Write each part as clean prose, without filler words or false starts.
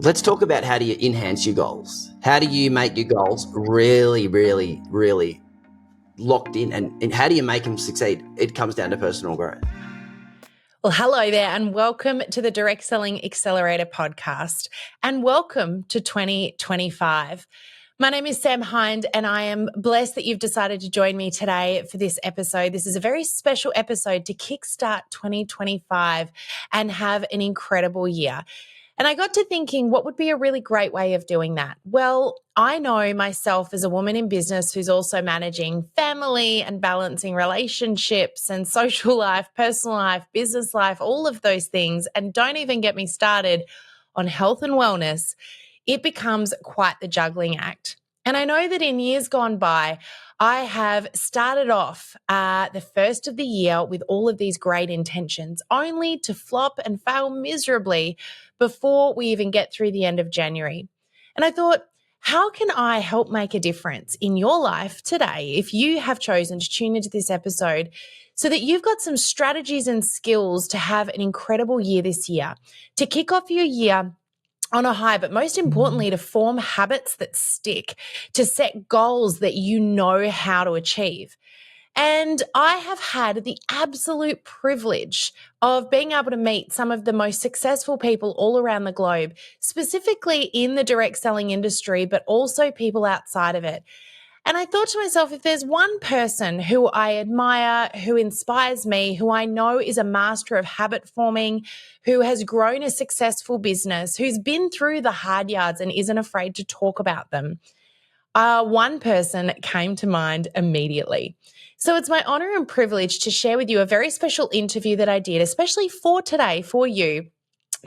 Let's talk about how do you enhance your goals? How do you make your goals really, really, really locked in, and how do you make them succeed? It comes down to personal growth. Well, hello there and welcome to the Direct Selling Accelerator podcast and welcome to 2025. My name is Sam Hind and I am blessed that you've decided to join me today for this episode. This is a very special episode to kickstart 2025 and have an incredible year. And I got to thinking, what would be a really great way of doing that? Well, I know myself as a woman in business who's also managing family and balancing relationships and social life, personal life, business life, all of those things. And don't even get me started on health and wellness. It becomes quite the juggling act. And I know that in years gone by, I have started off the first of the year with all of these great intentions, only to flop and fail miserably before we even get through the end of January. And I thought, how can I help make a difference in your life today if you have chosen to tune into this episode so that you've got some strategies and skills to have an incredible year this year, to kick off your year on a high, but most importantly, to form habits that stick, to set goals that you know how to achieve. And I have had the absolute privilege of being able to meet some of the most successful people all around the globe, specifically in the direct selling industry, but also people outside of it. And I thought to myself, if there's one person who I admire, who inspires me, who I know is a master of habit forming, who has grown a successful business, who's been through the hard yards and isn't afraid to talk about them, one person came to mind immediately. So it's my honor and privilege to share with you a very special interview that I did, especially for today, for you,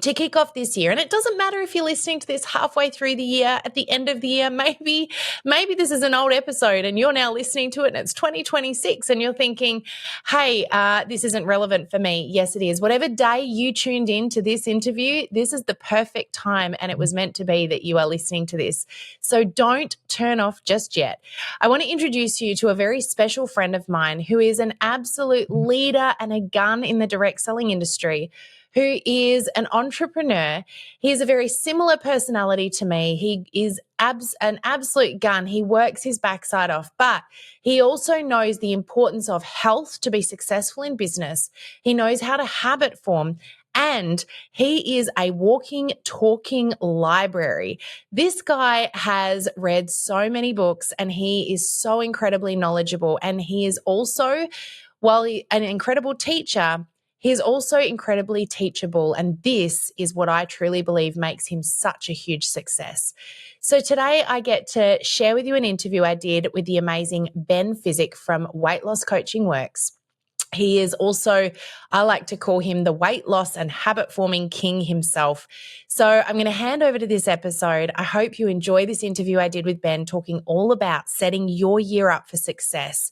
to kick off this year. And it doesn't matter if you're listening to this halfway through the year, at the end of the year, maybe this is an old episode and you're now listening to it and it's 2026 and you're thinking, hey, this isn't relevant for me. Yes, it is. Whatever day you tuned in to this interview, this is the perfect time and it was meant to be that you are listening to this. So don't turn off just yet. I want to introduce you to a very special friend of mine who is an absolute leader and a gun in the direct selling industry, who is an entrepreneur. He has a very similar personality to me. He is an absolute gun. He works his backside off, but he also knows the importance of health to be successful in business. He knows how to habit form, and he is a walking, talking library. This guy has read so many books and he is so incredibly knowledgeable. And he is also, while an incredible teacher, he is also incredibly teachable, and this is what I truly believe makes him such a huge success. So today I get to share with you an interview I did with the amazing Ben Physick from Weight Loss Coaching Works. He is also, I like to call him the weight loss and habit forming king himself. So I'm going to hand over to this episode. I hope you enjoy this interview I did with Ben, talking all about setting your year up for success.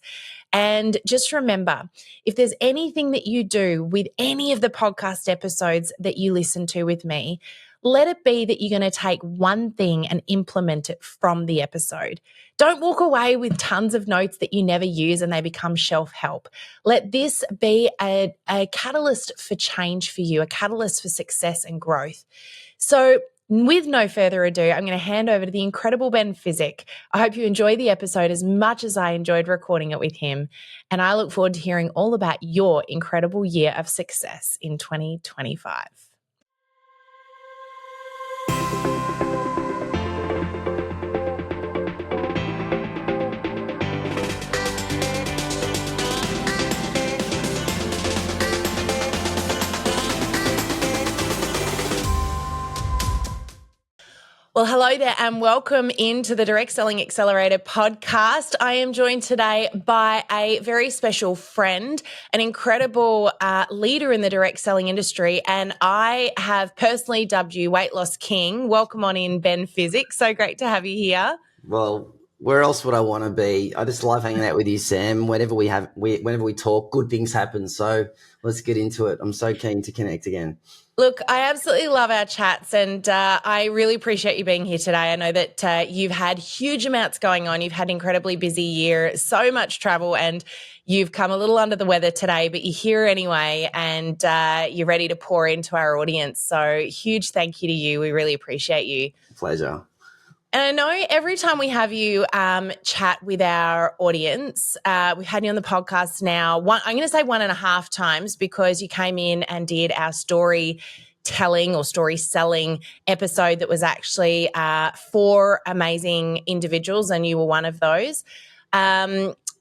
And just remember, if there's anything that you do with any of the podcast episodes that you listen to with me, let it be that you're going to take one thing and implement it from the episode. Don't walk away with tons of notes that you never use and they become shelf help. Let this be a catalyst for change for you, a catalyst for success and growth. So with no further ado, I'm going to hand over to the incredible Ben Physick. I hope you enjoy the episode as much as I enjoyed recording it with him. And I look forward to hearing all about your incredible year of success in 2025. Well, hello there and welcome into the Direct Selling Accelerator podcast. I am joined today by a very special friend, an incredible leader in the direct selling industry, and I have personally dubbed you Weight Loss King. Welcome on in, Ben Physick. So great to have you here. Well, where else would I want to be? I just love hanging out with you, Sam. Whenever we talk, good things happen. So let's get into it. I'm so keen to connect again. Look, I absolutely love our chats, and I really appreciate you being here today. I know that you've had huge amounts going on. You've had an incredibly busy year, so much travel, and you've come a little under the weather today, but you're here anyway, and you're ready to pour into our audience. So huge thank you to you. We really appreciate you. Pleasure. And I know every time we have you chat with our audience, we've had you on the podcast now, I'm going to say 1.5 times, because you came in and did our storytelling or story selling episode that was actually 4 amazing individuals, and you were one of those.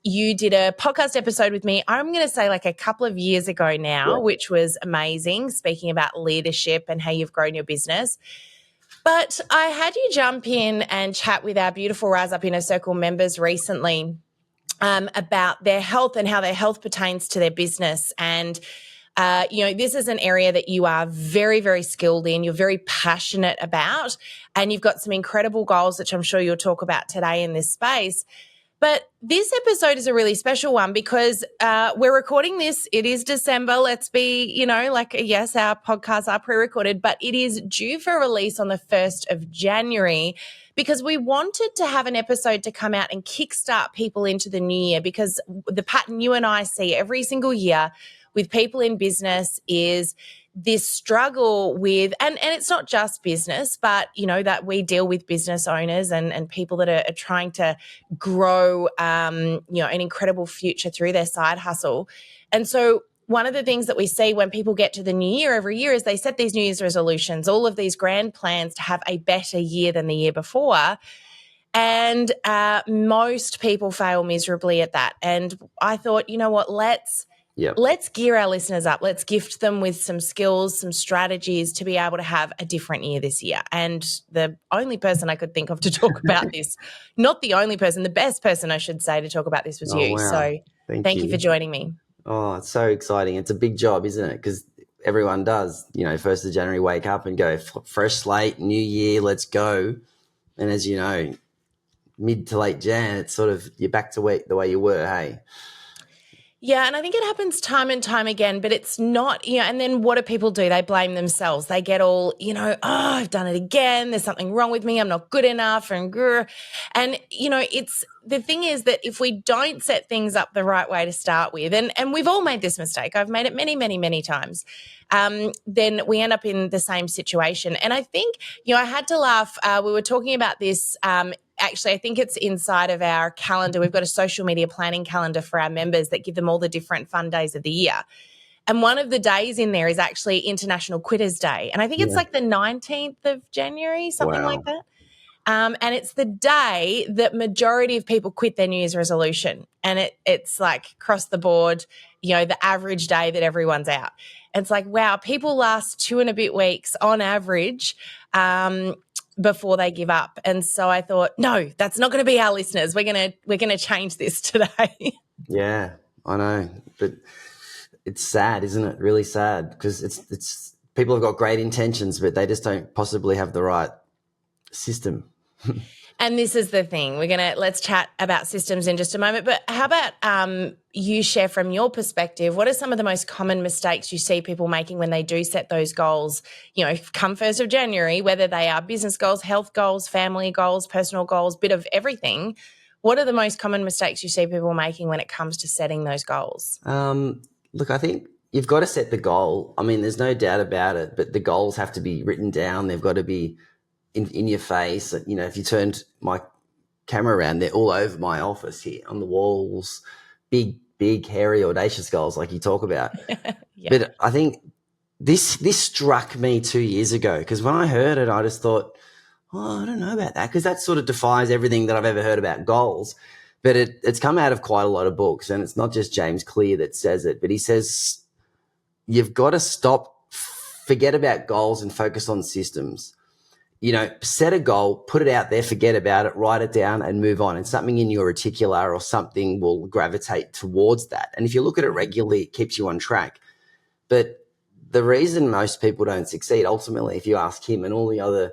You did a podcast episode with me, I'm going to say like a couple of years ago now, which was amazing, speaking about leadership and how you've grown your business. But I had you jump in and chat with our beautiful Rise Up Inner Circle members recently about their health and how their health pertains to their business. And, this is an area that you are very, very skilled in, you're very passionate about, and you've got some incredible goals, which I'm sure you'll talk about today in this space. But this episode is a really special one because we're recording this. It is December. Let's be, yes, our podcasts are pre-recorded, but it is due for release on the 1st of January because we wanted to have an episode to come out and kickstart people into the new year, because the pattern you and I see every single year with people in business is this struggle with, and it's not just business, but, that we deal with business owners and people that are trying to grow, an incredible future through their side hustle. And so one of the things that we see when people get to the new year every year is they set these New Year's resolutions, all of these grand plans to have a better year than the year before. And most people fail miserably at that. And I thought, you know what, let's gear our listeners up. Let's gift them with some skills, some strategies to be able to have a different year this year. And the only person I could think of to talk about this, not the only person, the best person I should say to talk about this was you. Wow. So thank you for joining me. Oh, it's so exciting. It's a big job, isn't it? Because everyone does, 1st of January, wake up and go, fresh slate, new year, let's go. And as you know, mid to late Jan, it's sort of, you're back to the way you were, hey? Yeah, and I think it happens time and time again, but it's not, and then what do people do? They blame themselves. They get all, I've done it again. There's something wrong with me. I'm not good enough. And it's the thing is that if we don't set things up the right way to start with, and we've all made this mistake. I've made it many, many, many times. Then we end up in the same situation. And I think, I had to laugh. We were talking about this actually, I think it's inside of our calendar. We've got a social media planning calendar for our members that give them all the different fun days of the year. And one of the days in there is actually International Quitters Day. And I think it's like the 19th of January, something like that. And it's the day that majority of people quit their New Year's resolution. And it's like across the board, the average day that everyone's out. And it's like, wow, people last 2 and a bit weeks on average before they give up. And so I thought, no, that's not going to be our listeners. We're going to change this today. Yeah, I know. But it's sad, isn't it? Really sad, because it's people have got great intentions, but they just don't possibly have the right system. And this is the thing. Let's chat about systems in just a moment. But how about you share from your perspective, what are some of the most common mistakes you see people making when they do set those goals, come 1st of January, whether they are business goals, health goals, family goals, personal goals, bit of everything. What are the most common mistakes you see people making when it comes to setting those goals? Look, I think you've got to set the goal. I mean, there's no doubt about it, but the goals have to be written down. They've got to be in your face. If you turned my camera around, they're all over my office here on the walls, big, hairy, audacious goals like you talk about. Yeah. But I think this struck me 2 years ago, because when I heard it, I just thought, I don't know about that, because that sort of defies everything that I've ever heard about goals. But it's come out of quite a lot of books, and it's not just James Clear that says it, but he says you've got to forget about goals and focus on systems. Set a goal, put it out there, forget about it, write it down and move on. And something in your reticular or something will gravitate towards that. And if you look at it regularly, it keeps you on track. But the reason most people don't succeed, ultimately, if you ask him and all the other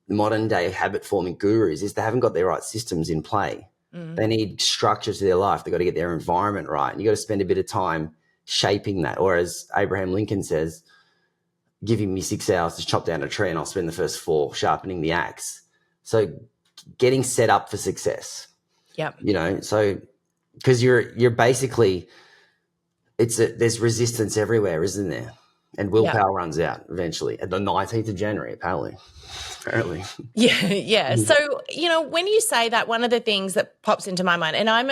modern day habit forming gurus, is they haven't got their right systems in play. They need structure to their life. They've got to get their environment right. And you've got to spend a bit of time shaping that. Or as Abraham Lincoln says, giving me 6 hours to chop down a tree, and I'll spend the first 4 sharpening the axe. So getting set up for success. Yep. You know, so because you're basically, there's resistance everywhere, isn't there? And willpower runs out eventually at the 19th of January, apparently. Yeah, yeah. So, when you say that, one of the things that pops into my mind, and I'm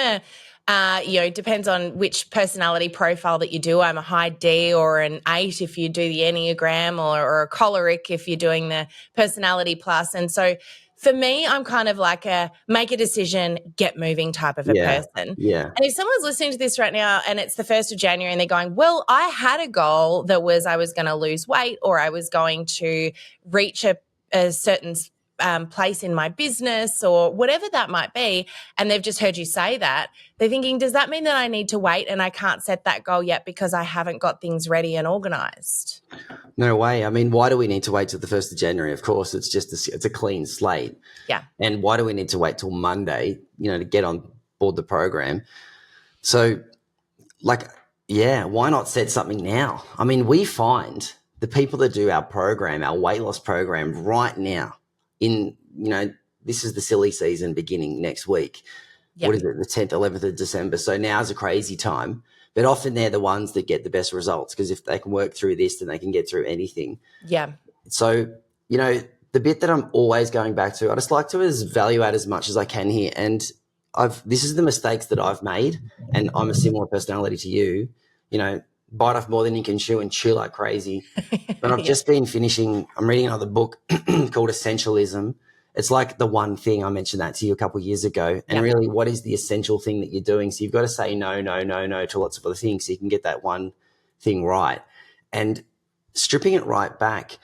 it depends on which personality profile that you do. I'm a high D or an 8 if you do the Enneagram, or a choleric if you're doing the personality plus. And so for me, I'm kind of like a make a decision, get moving type of a person. Yeah. And if someone's listening to this right now and it's the 1st of January and they're going, well, I had a goal that was I was going to lose weight, or I was going to reach a certain place in my business, or whatever that might be, and they've just heard you say that, they're thinking, does that mean that I need to wait and I can't set that goal yet because I haven't got things ready and organized? No way. I mean, why do we need to wait till the 1st of January? Of course, it's a clean slate. Yeah. And why do we need to wait till Monday, to get on board the program? So, why not set something now? I mean, we find the people that do our program, our weight loss program right now, this is the silly season beginning next week. Yep. What is it, the 10th, 11th of December? So now's a crazy time. But often they're the ones that get the best results, because if they can work through this, then they can get through anything. Yeah. So, the bit that I'm always going back to, I just like to evaluate as much as I can here. And this is the mistakes that I've made, and I'm a similar personality to you, bite off more than you can chew and chew like crazy. But I've just been I'm reading another book called Essentialism. It's like the one thing. I mentioned that to you a couple of years ago. And really, what is the essential thing that you're doing? So you've got to say no to lots of other things so you can get that one thing right. And stripping it right back,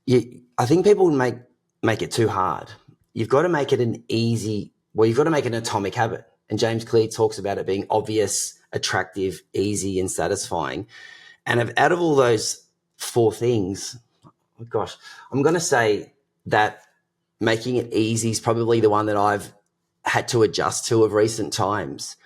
I think people make it too hard. You've got to make it you've got to make it an atomic habit. And James Clear talks about it being obvious, attractive, easy, and satisfying. And out of all those 4 things, oh gosh, I'm going to say that making it easy is probably the one that I've had to adjust to of recent times,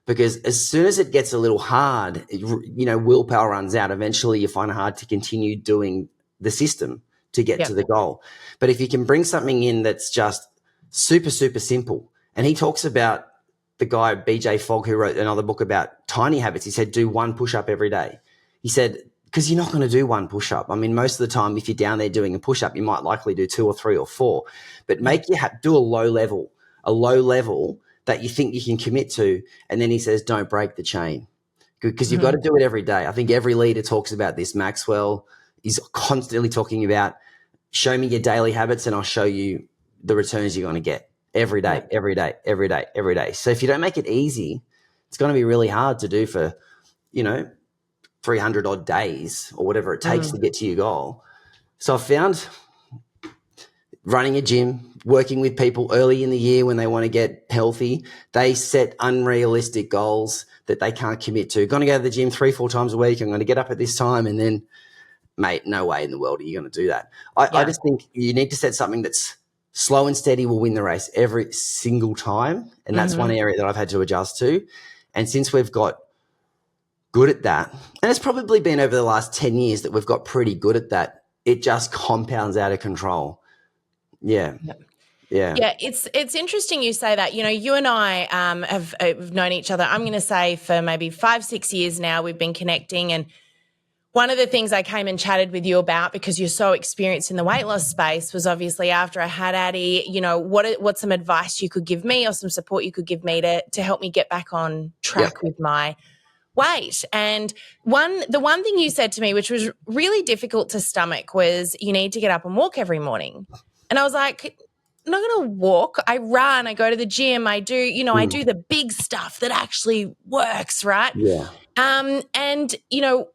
because as soon as it gets a little hard, willpower runs out. Eventually you find it hard to continue doing the system to get to the goal. But if you can bring something in that's just super, super simple, and he talks about the guy, BJ Fogg, who wrote another book about tiny habits. He said, do 1 push-up every day. He said, because you're not going to do 1 push-up. I mean, most of the time, if you're down there doing a push-up, you might likely do 2 or 3 or 4. But do a low level that you think you can commit to. And then he says, don't break the chain, because you've got to do it every day. I think every leader talks about this. Maxwell is constantly talking about, show me your daily habits and I'll show you the returns you're going to get every day, every day, every day, every day. So if you don't make it easy, it's going to be really hard to do for, 300 odd days or whatever it takes to get to your goal. So I've found running a gym, working with people early in the year when they want to get healthy, they set unrealistic goals that they can't commit to. Going to go to the gym 3-4 times a week. I'm going to get up at this time, and then, mate, no way in the world are you going to do that. I just think you need to set something that's slow and steady will win the race every single time. And that's one area that I've had to adjust to. And since we've got good at that, and it's probably been over the last 10 years that we've got pretty good at that, it just compounds out of control. Yeah. It's interesting you say that. You and I have known each other, I'm going to say, for maybe 5-6 years now. We've been connecting, and one of the things I came and chatted with you about, because you're so experienced in the weight loss space, was obviously after I had Addie, what's some advice you could give me, or some support you could give me to help me get back on track with my weight. And the one thing you said to me, which was really difficult to stomach, was you need to get up and walk every morning. And I was like, I'm not going to walk. I run, I go to the gym, I do, I do the big stuff that actually works, right? Yeah. And,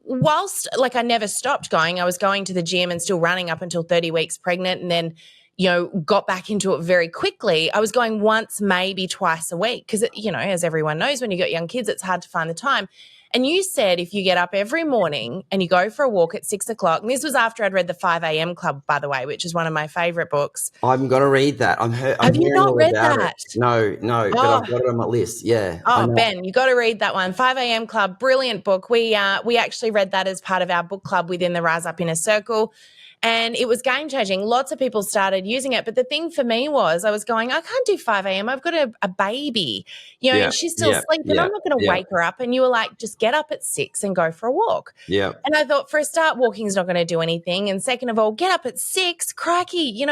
whilst I never stopped going, I was going to the gym and still running up until 30 weeks pregnant. And then, got back into it very quickly. I was going once, maybe twice a week because, as everyone knows, when you got young kids, it's hard to find the time. And you said if you get up every morning and you go for a walk at 6 o'clock, and this was after I'd read The 5 a.m. Club, by the way, which is one of my favourite books. I'm going to read that. I'm Have you hearing not all read about that? it. No, but I've got it on my list. Yeah. I Oh, know. Ben, you got to read that one. 5 a.m. Club, brilliant book. We actually read that as part of our book club within the Rise Up Inner Circle. And it was game changing. Lots of people started using it. But the thing for me was I was going, I can't do 5 a.m. I've got a baby, and she's still sleeping. I'm not going to wake her up. And you were like, just get up at 6 and go for a walk. Yeah. And I thought, for a start, walking is not going to do anything. And second of all, get up at 6, crikey,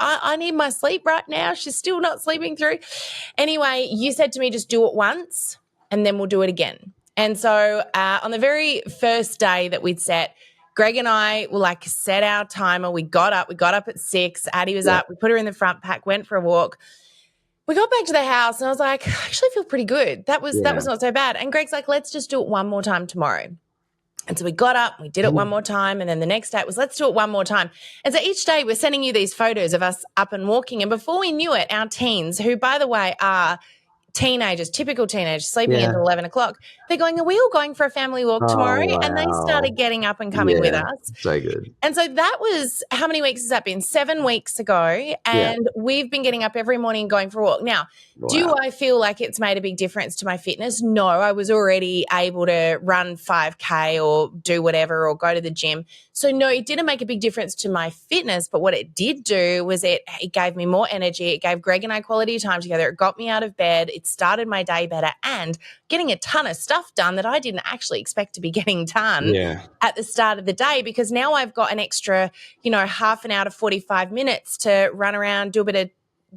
I need my sleep right now. She's still not sleeping through. Anyway, you said to me, just do it once and then we'll do it again. And so on the very first day that we'd set, Greg and I were like set our timer. We got up at 6. Addie was up. We put her in the front pack, went for a walk. We got back to the house and I was like, I actually feel pretty good. That was not so bad. And Greg's like, let's just do it one more time tomorrow. And so we got up, we did it one more time, and then the next day it was, let's do it one more time. And so each day we're sending you these photos of us up and walking. And before we knew it, our teens, who, by the way, are teenagers, typical teenagers, sleeping until 11 o'clock, they're going, are we all going for a family walk tomorrow? Wow. And they started getting up and coming with us. So good. And so that was, how many weeks has that been? 7 weeks ago. And we've been getting up every morning and going for a walk. Now, do I feel like it's made a big difference to my fitness? No, I was already able to run 5K or do whatever or go to the gym. So no, it didn't make a big difference to my fitness. But what it did do was it gave me more energy. It gave Greg and I quality time together. It got me out of bed. It started my day better and getting a ton of stuff done that I didn't actually expect to be getting done at the start of the day, because now I've got an extra, half an hour to 45 minutes to run around, do a bit of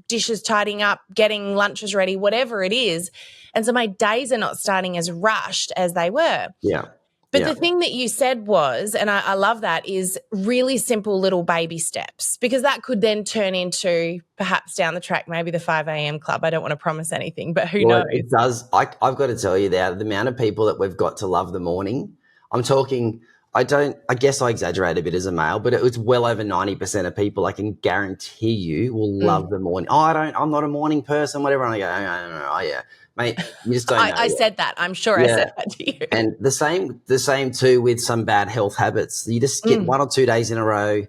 dishes, tidying up, getting lunches ready, whatever it is. And so my days are not starting as rushed as they were. Yeah. But the thing that you said was, and I love that, is really simple little baby steps, because that could then turn into perhaps down the track, maybe the 5 a.m. club. I don't want to promise anything, but who knows? It does. I've got to tell you that the amount of people that we've got to love the morning, I'm talking, I guess I exaggerate a bit as a male, but it was well over 90% of people I can guarantee you will love the morning. Oh, I'm not a morning person, whatever. And I go, oh yeah. Mate, you just don't know. I said that. I'm sure I said that to you. And the same too with some bad health habits. You just get 1 or 2 days in a row.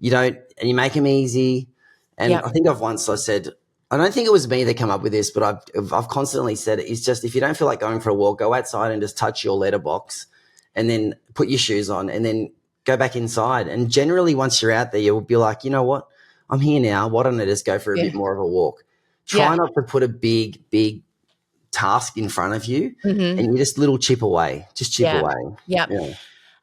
And you make them easy. And I think I said, I don't think it was me that came up with this, but I've constantly said it. It's just, if you don't feel like going for a walk, go outside and just touch your letterbox and then put your shoes on and then go back inside. And generally once you're out there, you'll be like, you know what? I'm here now. Why don't I just go for a bit more of a walk? Try not to put a big task in front of you and you just chip away. Yeah.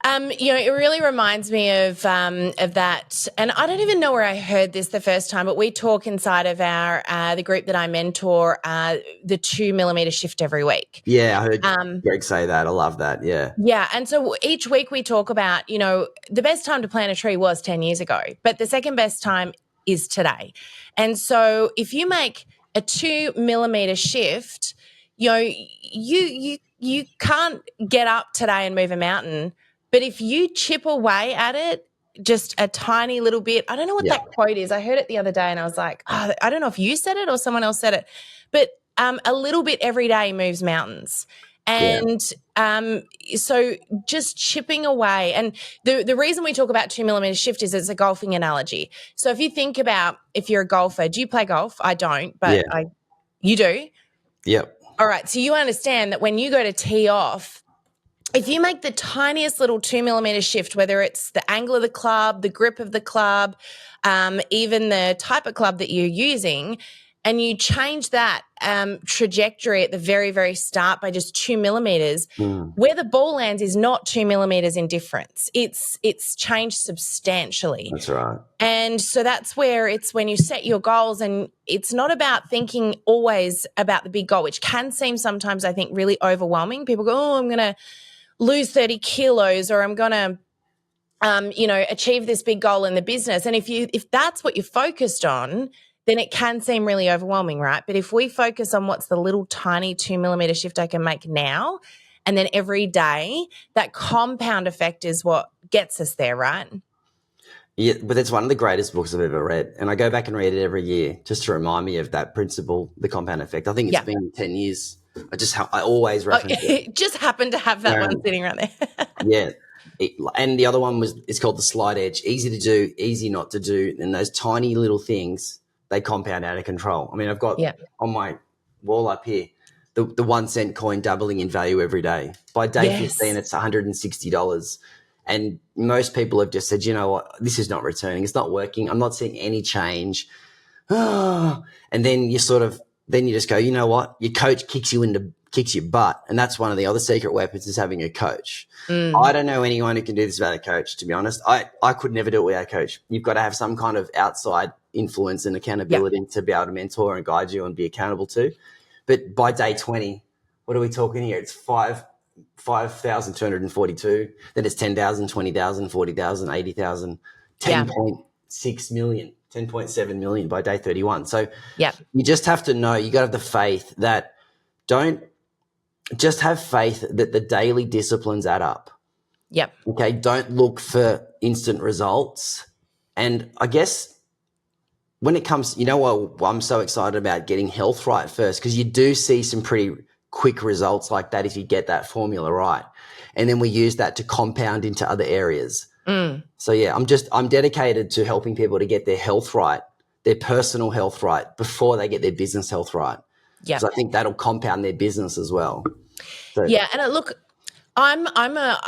It really reminds me of that, and I don't even know where I heard this the first time, but we talk inside of our the group that I mentor, the 2 millimeter shift every week. Yeah, I heard Greg say that. I love that. Yeah, and so each week we talk about, the best time to plant a tree was 10 years ago, but the second best time is today. And so if you make a 2 millimeter shift, you can't get up today and move a mountain, but if you chip away at it just a tiny little bit, I don't know what that quote is. I heard it the other day and I was like, I don't know if you said it or someone else said it, but a little bit every day moves mountains. And so just chipping away. And the reason we talk about 2 millimeter shift is it's a golfing analogy. So if you think about, if you're a golfer, do you play golf? I don't, but you do? Yep. All right, so you understand that when you go to tee off, if you make the tiniest little 2 millimeter shift, whether it's the angle of the club, the grip of the club, even the type of club that you're using, and you change that trajectory at the very, very start by just 2 millimeters, where the ball lands is not 2 millimeters in difference. It's changed substantially. That's right. And so that's where it's when you set your goals, and it's not about thinking always about the big goal, which can seem sometimes, I think, really overwhelming. People go, oh, I'm going to lose 30 kilos, or I'm going to achieve this big goal in the business. And if that's what you're focused on, then it can seem really overwhelming, right? But if we focus on what's the little tiny 2 millimeter shift I can make now, and then every day, that compound effect is what gets us there, right? Yeah, but it's one of the greatest books I've ever read. And I go back and read it every year just to remind me of that principle, the compound effect. I think it's Yeah. been 10 years. I always Oh, reference it. it just happened to have that one sitting right there. Yeah. And the other one it's called the slight edge. Easy to do, easy not to do. And those tiny little things, they compound out of control. I mean, I've got Yeah. on my wall up here, the 1 cent coin doubling in value every day. By day 15, Yes. it's $160. And most people have just said, you know what, this is not returning. It's not working. I'm not seeing any change. And then you just go, you know what? Your coach kicks your butt. And that's one of the other secret weapons is having a coach. I don't know anyone who can do this without a coach, to be honest. I could never do it without a coach. You've got to have some kind of outside influence and accountability to be able to mentor and guide you and be accountable to. But by day 20, what are we talking here? It's 5,242. Then it's 10,000, 20,000, 40,000, 80,000, 10.6 million, 10.7 million by day 31. So you just have to know, you got to have the faith that just have faith that the daily disciplines add up. Yep. Okay. Don't look for instant results. And I guess when it comes, you know what, I'm so excited about getting health right first, because you do see some pretty quick results like that if you get that formula right. And then we use that to compound into other areas. So yeah, I'm dedicated to helping people to get their health right, their personal health right before they get their business health right. Yeah. So I think that'll compound their business as well. So, yeah. And look, I'm a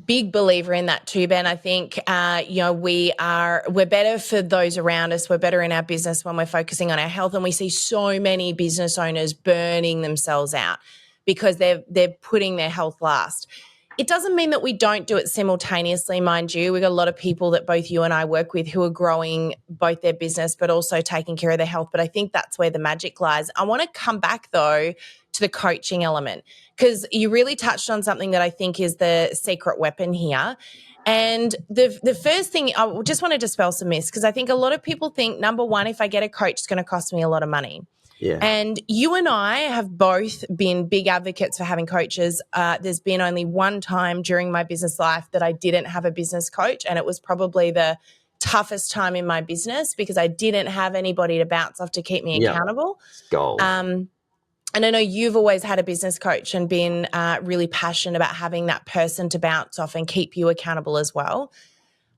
big believer in that too, Ben. I think, we're better for those around us. We're better in our business when we're focusing on our health. And we see so many business owners burning themselves out because they're putting their health last. It doesn't mean that we don't do it simultaneously, mind you. We've got a lot of people that both you and I work with who are growing both their business but also taking care of their health. But I think that's where the magic lies. I want to come back, though, to the coaching element, because you really touched on something that I think is the secret weapon here. And the first thing, I just want to dispel some myths, because I think a lot of people think, number one, if I get a coach, it's going to cost me a lot of money. yeah. And you and I have both been big advocates for having coaches. There's been only one time during my business life that I didn't have a business coach, and it was probably the toughest time in my business because I didn't have anybody to bounce off to keep me accountable. Gold. And I know you've always had a business coach and been really passionate about having that person to bounce off and keep you accountable as well.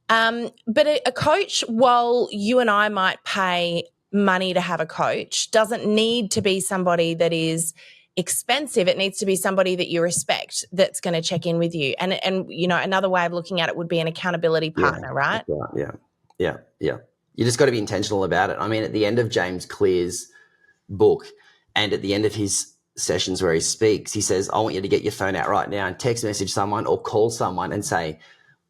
But a coach, while you and I might pay money to have a coach, doesn't need to be somebody that is expensive. It needs to be somebody that you respect that's going to check in with you. And another way of looking at it would be an accountability partner, right? Yeah. You just got to be intentional about it. I mean, at the end of James Clear's book and at the end of his sessions where he speaks, he says, I want you to get your phone out right now and text message someone or call someone and say,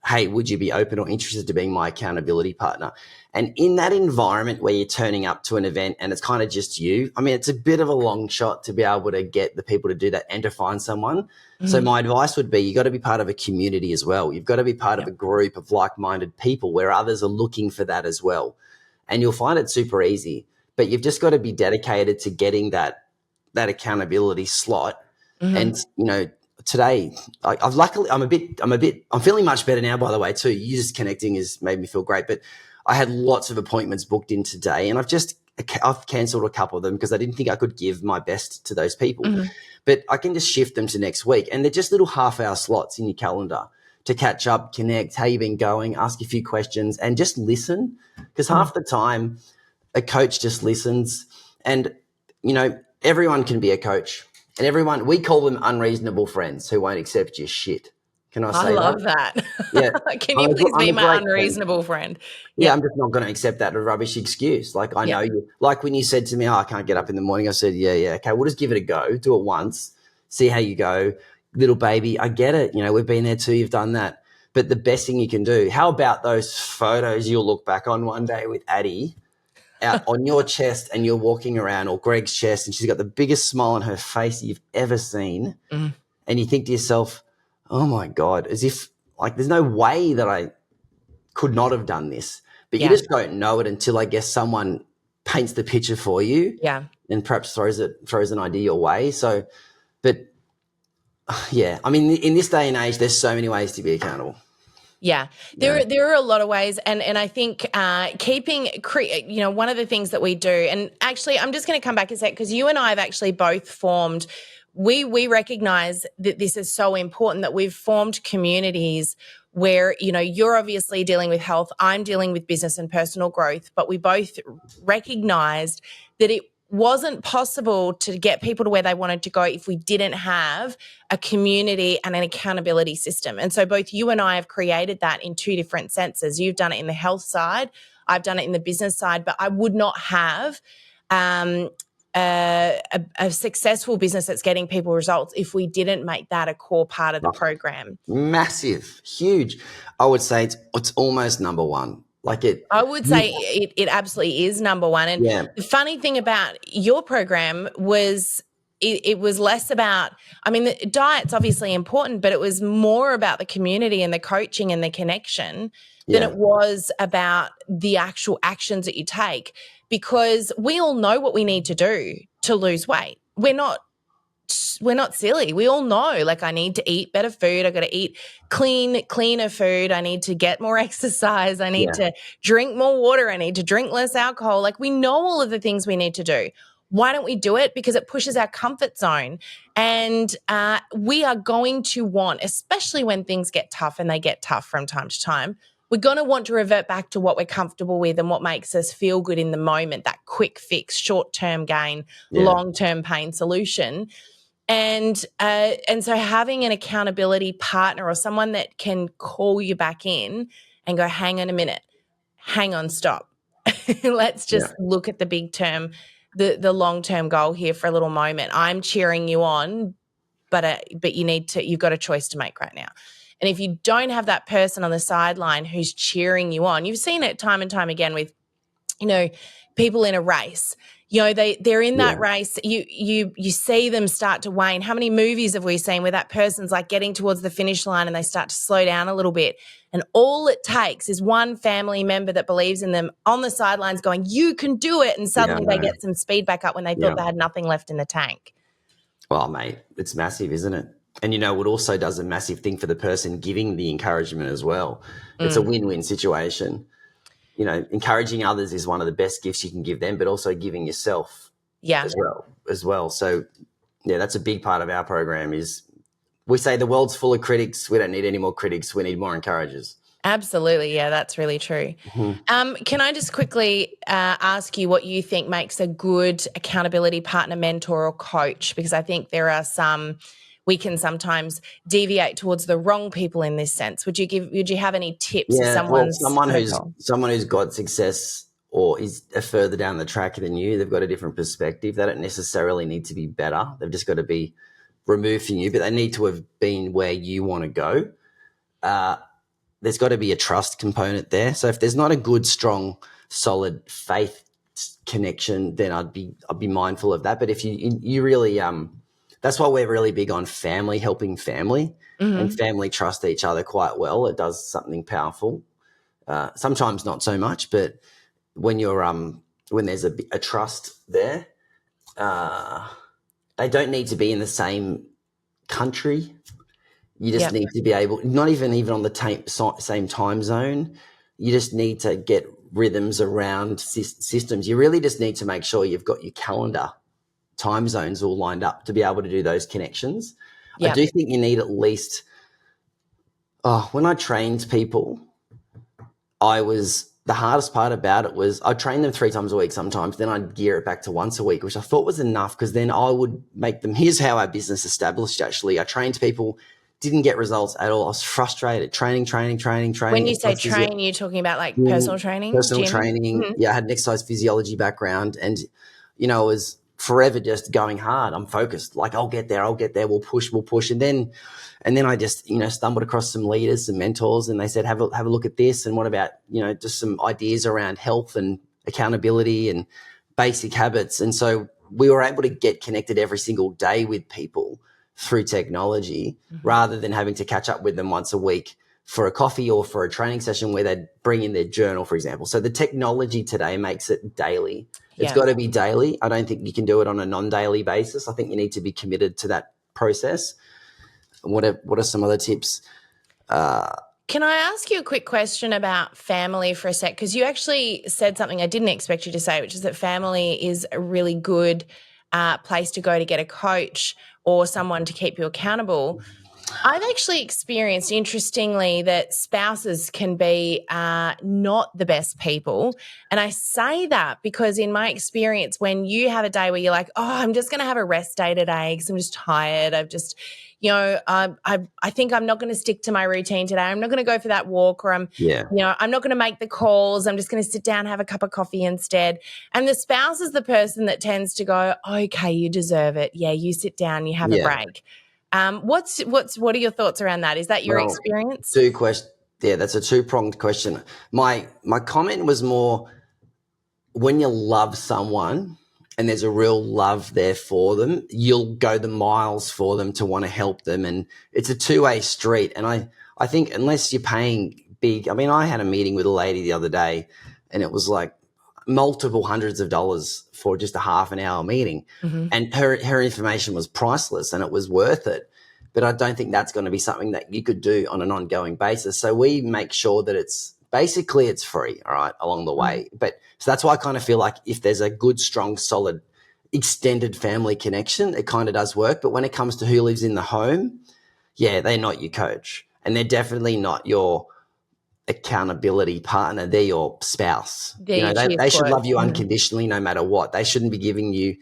hey, would you be open or interested to being my accountability partner? And in that environment where you're turning up to an event and it's kind of just you, I mean, it's a bit of a long shot to be able to get the people to do that and to find someone. So my advice would be you got to be part of a community as well. You've got to be part of a group of like-minded people where others are looking for that as well. And you'll find it super easy, but you've just got to be dedicated to getting that accountability slot. And, today I'm feeling much better now, by the way, too. You just connecting has made me feel great, but I had lots of appointments booked in today and I've cancelled a couple of them because I didn't think I could give my best to those people, but I can just shift them to next week. And they're just little half-hour slots in your calendar to catch up, connect, how you've been going, ask a few questions and just listen, because half the time a coach just listens. And, everyone can be a coach. And we call them unreasonable friends who won't accept your shit. Can I say that? I love that. Yeah. Can you please be my unreasonable friend? Yeah, I'm just not going to accept that rubbish excuse. Like, I know you. Like when you said to me, I can't get up in the morning, I said, yeah, okay, we'll just give it a go. Do it once. See how you go. Little baby, I get it. We've been there too. You've done that. But the best thing you can do, how about those photos you'll look back on one day with Addie out on your chest and you're walking around, or Greg's chest, and she's got the biggest smile on her face you've ever seen. And you think to yourself, oh my God, as if like there's no way that I could not have done this. But you just don't know it until I guess someone paints the picture for you and perhaps throws an idea your way. So, but yeah, I mean, in this day and age, there's so many ways to be accountable. Yeah, there are a lot of ways, and I think one of the things that we do, and actually, I'm just going to come back a sec because you and I have actually both formed. We recognize that this is so important that we've formed communities where you're obviously dealing with health, I'm dealing with business and personal growth, but we both recognized that it wasn't possible to get people to where they wanted to go if we didn't have a community and an accountability system. And so both you and I have created that in two different senses. You've done it in the health side, I've done it in the business side, but I would not have a successful business that's getting people results if we didn't make that a core part of the program. Massive, huge. I would say it's almost number one. I would say it absolutely is number one. And the funny thing about your program was it was less about, the diet's obviously important, but it was more about the community and the coaching and the connection than it was about the actual actions that you take, because we all know what we need to do to lose weight. We're not silly. We all know, I need to eat better food. I got to eat cleaner food. I need to get more exercise. I need to drink more water. I need to drink less alcohol. We know all of the things we need to do. Why don't we do it? Because it pushes our comfort zone. And we are going to want, especially when things get tough, and they get tough from time to time, we're going to want to revert back to what we're comfortable with and what makes us feel good in the moment, that quick fix, short-term gain, long-term pain solution. And so having an accountability partner or someone that can call you back in and go, hang on a minute, hang on, stop. Let's just look at the big term, the long-term goal here for a little moment. I'm cheering you on, but you've got a choice to make right now. And if you don't have that person on the sideline who's cheering you on, you've seen it time and time again with, people in a race. They're in that race. You see them start to wane. How many movies have we seen where that person's getting towards the finish line and they start to slow down a little bit? And all it takes is one family member that believes in them on the sidelines going, you can do it. And suddenly they get some speed back up when they thought they had nothing left in the tank. Well, mate, it's massive, isn't it? And it also does a massive thing for the person giving the encouragement as well. It's a win-win situation. Encouraging others is one of the best gifts you can give them, but also giving yourself as well. So, that's a big part of our program is we say the world's full of critics. We don't need any more critics. We need more encouragers. Absolutely. Yeah, that's really true. Mm-hmm. Can I just quickly ask you what you think makes a good accountability partner, mentor, or coach? Because I think there are we can sometimes deviate towards the wrong people in this sense. Would you have any tips? Someone who's got success or is further down the track than you, they've got a different perspective. They don't necessarily need to be better. They've just got to be removed from you, but they need to have been where you want to go. There's got to be a trust component there. So if there's not a good, strong, solid faith connection, then I'd be mindful of that. But if you really that's why we're really big on family, helping family, and family trust each other quite well. It does something powerful. Sometimes not so much, but when you're when there's a trust there, they don't need to be in the same country. You just need to be able, not even on the same time zone. You just need to get rhythms around systems. You really just need to make sure you've got your calendar time zones all lined up to be able to do those connections. I do think you need at least, when I trained people, the hardest part about it was I'd train them 3 times a week sometimes, then I'd gear it back to once a week, which I thought was enough because then I would make them, here's how our business established actually. I trained people, didn't get results at all. I was frustrated. Training. When you say train, you're talking about personal training? Personal gym? training. Mm-hmm. Yeah, I had an exercise physiology background and, it was forever just going hard. I'm focused. I'll get there. We'll push. And then I just, stumbled across some leaders, some mentors, and they said, have a look at this. And what about, just some ideas around health and accountability and basic habits. And so we were able to get connected every single day with people through technology rather than having to catch up with them once a week for a coffee or for a training session where they'd bring in their journal, for example. So the technology today makes it daily. It's got to be daily. I don't think you can do it on a non-daily basis. I think you need to be committed to that process. What are some other tips? Can I ask you a quick question about family for a sec? Because you actually said something I didn't expect you to say, which is that family is a really good place to go to get a coach or someone to keep you accountable. I've actually experienced, interestingly, that spouses can be not the best people. And I say that because in my experience, when you have a day where you're like, oh, I'm just going to have a rest day today because I'm just tired. I've just, I think I'm not going to stick to my routine today. I'm not going to go for that walk, or Yeah. I'm not going to make the calls. I'm just going to sit down and have a cup of coffee instead. And the spouse is the person that tends to go, okay, you deserve it. Yeah, you sit down, you have a Yeah. break. What are your thoughts around that? Is that your Well, experience? two questions. Yeah, that's a two-pronged question. My comment was more, when you love someone and there's a real love there for them, you'll go the miles for them to want to help them. And it's a two-way street. And I think unless you're paying big, I mean, I had a meeting with a lady the other day and it was like multiple hundreds of dollars for just a half an hour meeting. Mm-hmm. And her information was priceless and it was worth it. But I don't think that's going to be something that you could do on an ongoing basis. So we make sure that it's free, all right, along the way. But so that's why I kind of feel like if there's a good, strong, solid, extended family connection, it kind of does work. But when it comes to who lives in the home, yeah, they're not your coach. And they're definitely not your accountability partner. They're your spouse. They should love you unconditionally no matter what. They shouldn't be giving you,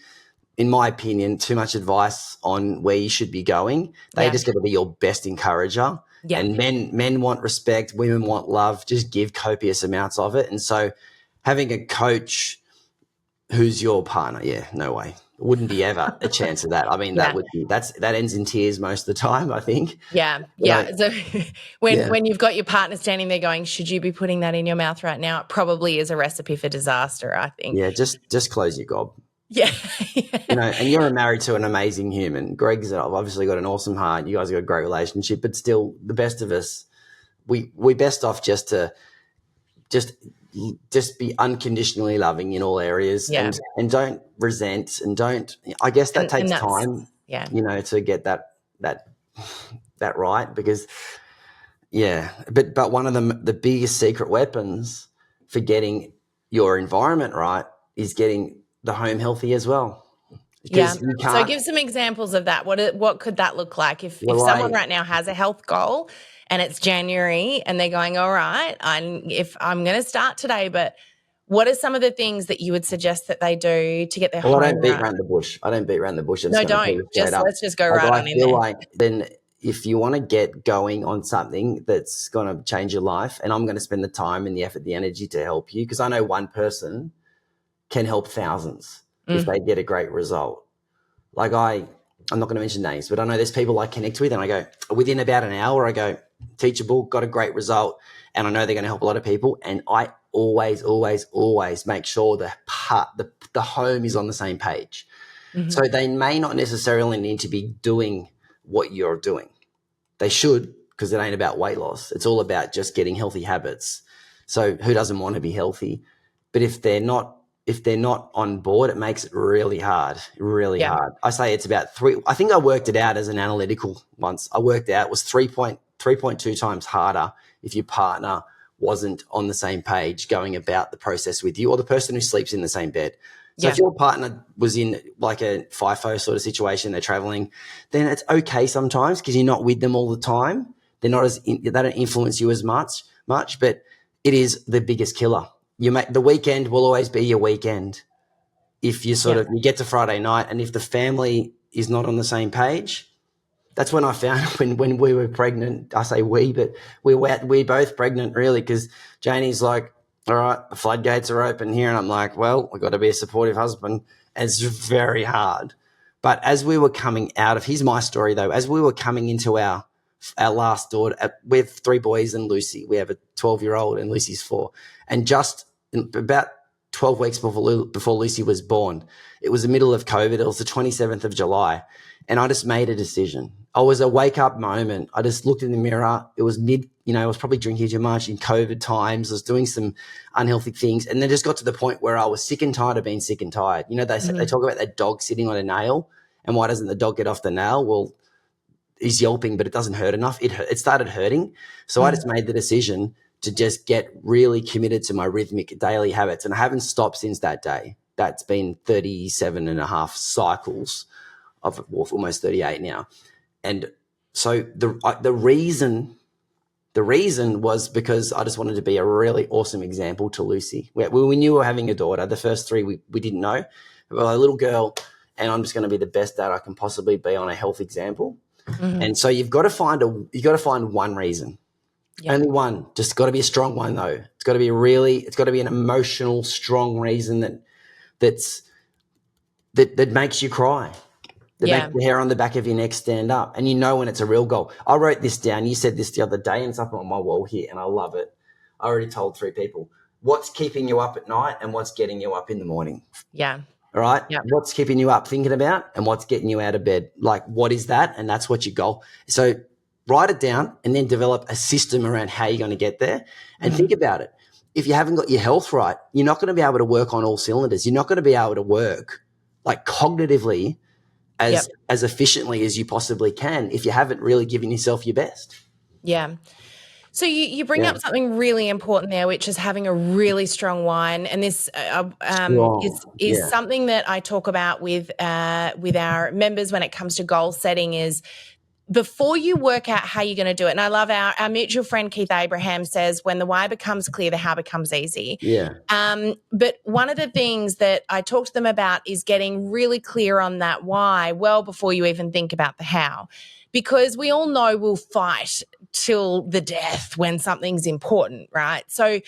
in my opinion, too much advice on where you should be going. They just got to be your best encourager. Yeah. And men want respect, women want love. Just give copious amounts of it. And so having a coach who's your partner, yeah, no way. Wouldn't be ever a chance of that. I mean, that ends in tears most of the time, I think. Yeah. So when you've got your partner standing there going, should you be putting that in your mouth right now? It probably is a recipe for disaster, I think. Yeah, just close your gob. Yeah. And you're married to an amazing human. Greg's obviously got an awesome heart. You guys have got a great relationship, but still the best of us, we best off just be unconditionally loving in all areas and don't resent and don't, I guess that takes time, to get that right, because but one of the biggest secret weapons for getting your environment right is getting the home healthy as well. Because you can't. So give some examples of that. What could that look like if someone right now has a health goal and it's January and they're going, all right, I'm going to start today, but what are some of the things that you would suggest that they do to get their home right? I don't beat around the bush. No, don't. Let's just go right on in there. I feel like then if you want to get going on something that's going to change your life, and I'm going to spend the time and the effort, the energy to help you, because I know one person can help thousands if they get a great result. Like I'm not going to mention names, but I know there's people I connect with and I go, within about an hour, I go, teachable, got a great result. And I know they're going to help a lot of people. And I always, always, always make sure the home is on the same page. Mm-hmm. So they may not necessarily need to be doing what you're doing. They should, because it ain't about weight loss. It's all about just getting healthy habits. So who doesn't want to be healthy? But if they're not on board, it makes it really hard, hard. I say it's about 3. I think I worked it out as an analytical once. I worked out it was 3.2 times harder if your partner wasn't on the same page going about the process with you, or the person who sleeps in the same bed. So if your partner was in like a FIFO sort of situation, they're traveling, then it's okay sometimes because you're not with them all the time. They're not they don't influence you as much, but it is the biggest killer. The weekend will always be your weekend. If you you get to Friday night, and if the family is not on the same page, that's when I found when we were pregnant. I say we, but we're both pregnant really, because Janie's like, all right, the floodgates are open here, and I'm like, well, I've got to be a supportive husband. And it's very hard. But as we were coming out of, here's my story though, as we were coming into our last daughter, we have 3 boys and Lucy. We have a 12-year-old and Lucy's 4, and just about 12 weeks before Lucy was born, it was the middle of COVID. It was the 27th of July. And I just made a decision. I was a wake up moment. I just looked in the mirror. It was I was probably drinking too much in COVID times. I was doing some unhealthy things. And then just got to the point where I was sick and tired of being sick and tired. They talk about that dog sitting on a nail. And why doesn't the dog get off the nail? Well, he's yelping, but it doesn't hurt enough. It started hurting. So I just made the decision to just get really committed to my rhythmic daily habits. And I haven't stopped since that day. That's been 37 and a half cycles of almost 38 now. And so the reason was because I just wanted to be a really awesome example to Lucy. We knew we were having a daughter. The first three we didn't know. Well, a little girl, and I'm just going to be the best dad I can possibly be on a health example. And so you've got to find one reason. Yeah. Only one. Just got to be a strong one though. It's got to be an emotional, strong reason that makes you cry. That makes the hair on the back of your neck stand up. And you know when it's a real goal. I wrote this down. You said this the other day, and it's up on my wall here, and I love it. I already told 3 people. What's keeping you up at night and what's getting you up in the morning? Yeah. All right? Yeah. What's keeping you up thinking about and what's getting you out of bed? Like, what is that? And that's what your goal. So write it down and then develop a system around how you're going to get there, and think about it. If you haven't got your health right, you're not going to be able to work on all cylinders. You're not going to be able to work like cognitively as efficiently as you possibly can if you haven't really given yourself your best. Yeah. So you bring up something really important there, which is having a really strong why. And this is something that I talk about with our members when it comes to goal setting is before you work out how you're going to do it. And I love our mutual friend Keith Abraham says, when the why becomes clear, the how becomes easy. Yeah. But one of the things that I talk to them about is getting really clear on that why well before you even think about the how. Because we all know we'll fight till the death when something's important, right? So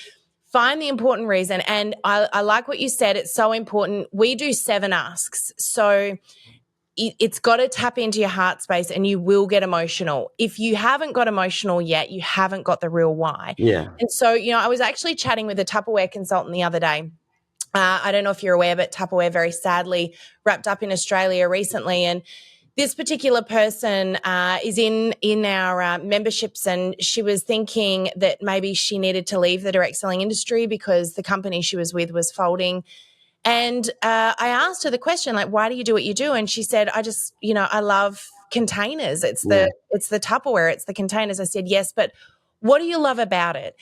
find the important reason. And I like what you said. It's so important. We do 7 asks. So it's got to tap into your heart space and you will get emotional. If you haven't got emotional yet, you haven't got the real why. Yeah. And so, I was actually chatting with a Tupperware consultant the other day. I don't know if you're aware, but Tupperware very sadly wrapped up in Australia recently. And this particular person is in our memberships, and she was thinking that maybe she needed to leave the direct selling industry because the company she was with was folding. And I asked her the question, like, why do you do what you do? And she said, I just, I love containers. It's the Tupperware, it's the containers. I said, yes, but what do you love about it?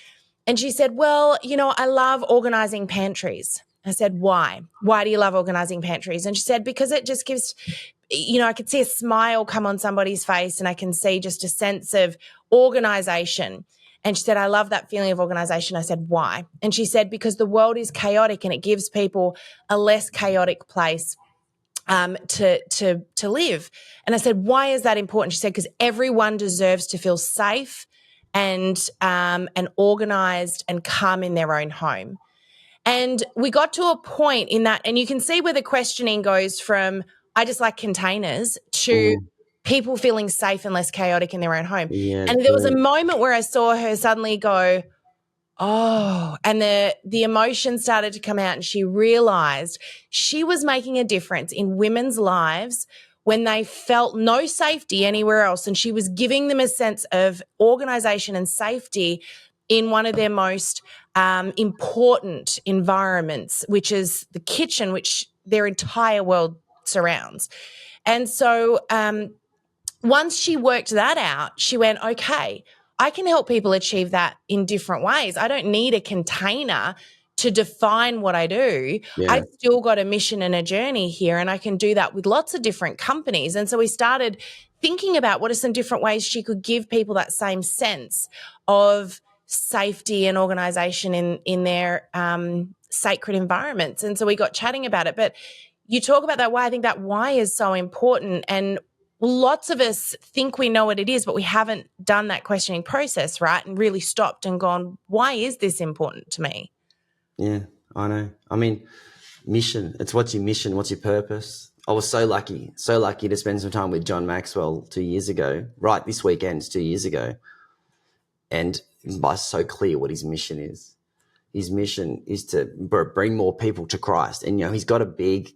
And she said, well, I love organizing pantries. I said, why? Why do you love organizing pantries? And she said, because it just gives, I could see a smile come on somebody's face, and I can see just a sense of organization. And she said, I love that feeling of organization. I said, why? And she said, because the world is chaotic and it gives people a less chaotic place to live. And I said, why is that important? She said, because everyone deserves to feel safe and organized and calm in their own home. And we got to a point in that, and you can see where the questioning goes from, I just like containers, to people feeling safe and less chaotic in their own home. Yeah, and there was a moment where I saw her suddenly go, oh, and the emotion started to come out, and she realized she was making a difference in women's lives when they felt no safety anywhere else. And she was giving them a sense of organization and safety in one of their most important environments, which is the kitchen, which their entire world surrounds. And so once she worked that out, she went, okay, I can help people achieve that in different ways. I don't need a container to define what I do. Yeah. I've still got a mission and a journey here, and I can do that with lots of different companies. And so we started thinking about what are some different ways she could give people that same sense of safety and organization in their sacred environments. And so we got chatting about it. But you talk about that why. I think that why is so important. And lots of us think we know what it is, but we haven't done that questioning process, right? And really stopped and gone, why is this important to me? Yeah, I know. I mean, mission. It's what's your mission? What's your purpose? I was so lucky to spend some time with John Maxwell 2 years ago, right this weekend, 2 years ago. And it's so clear what his mission is. His mission is to bring more people to Christ. And, he's got a big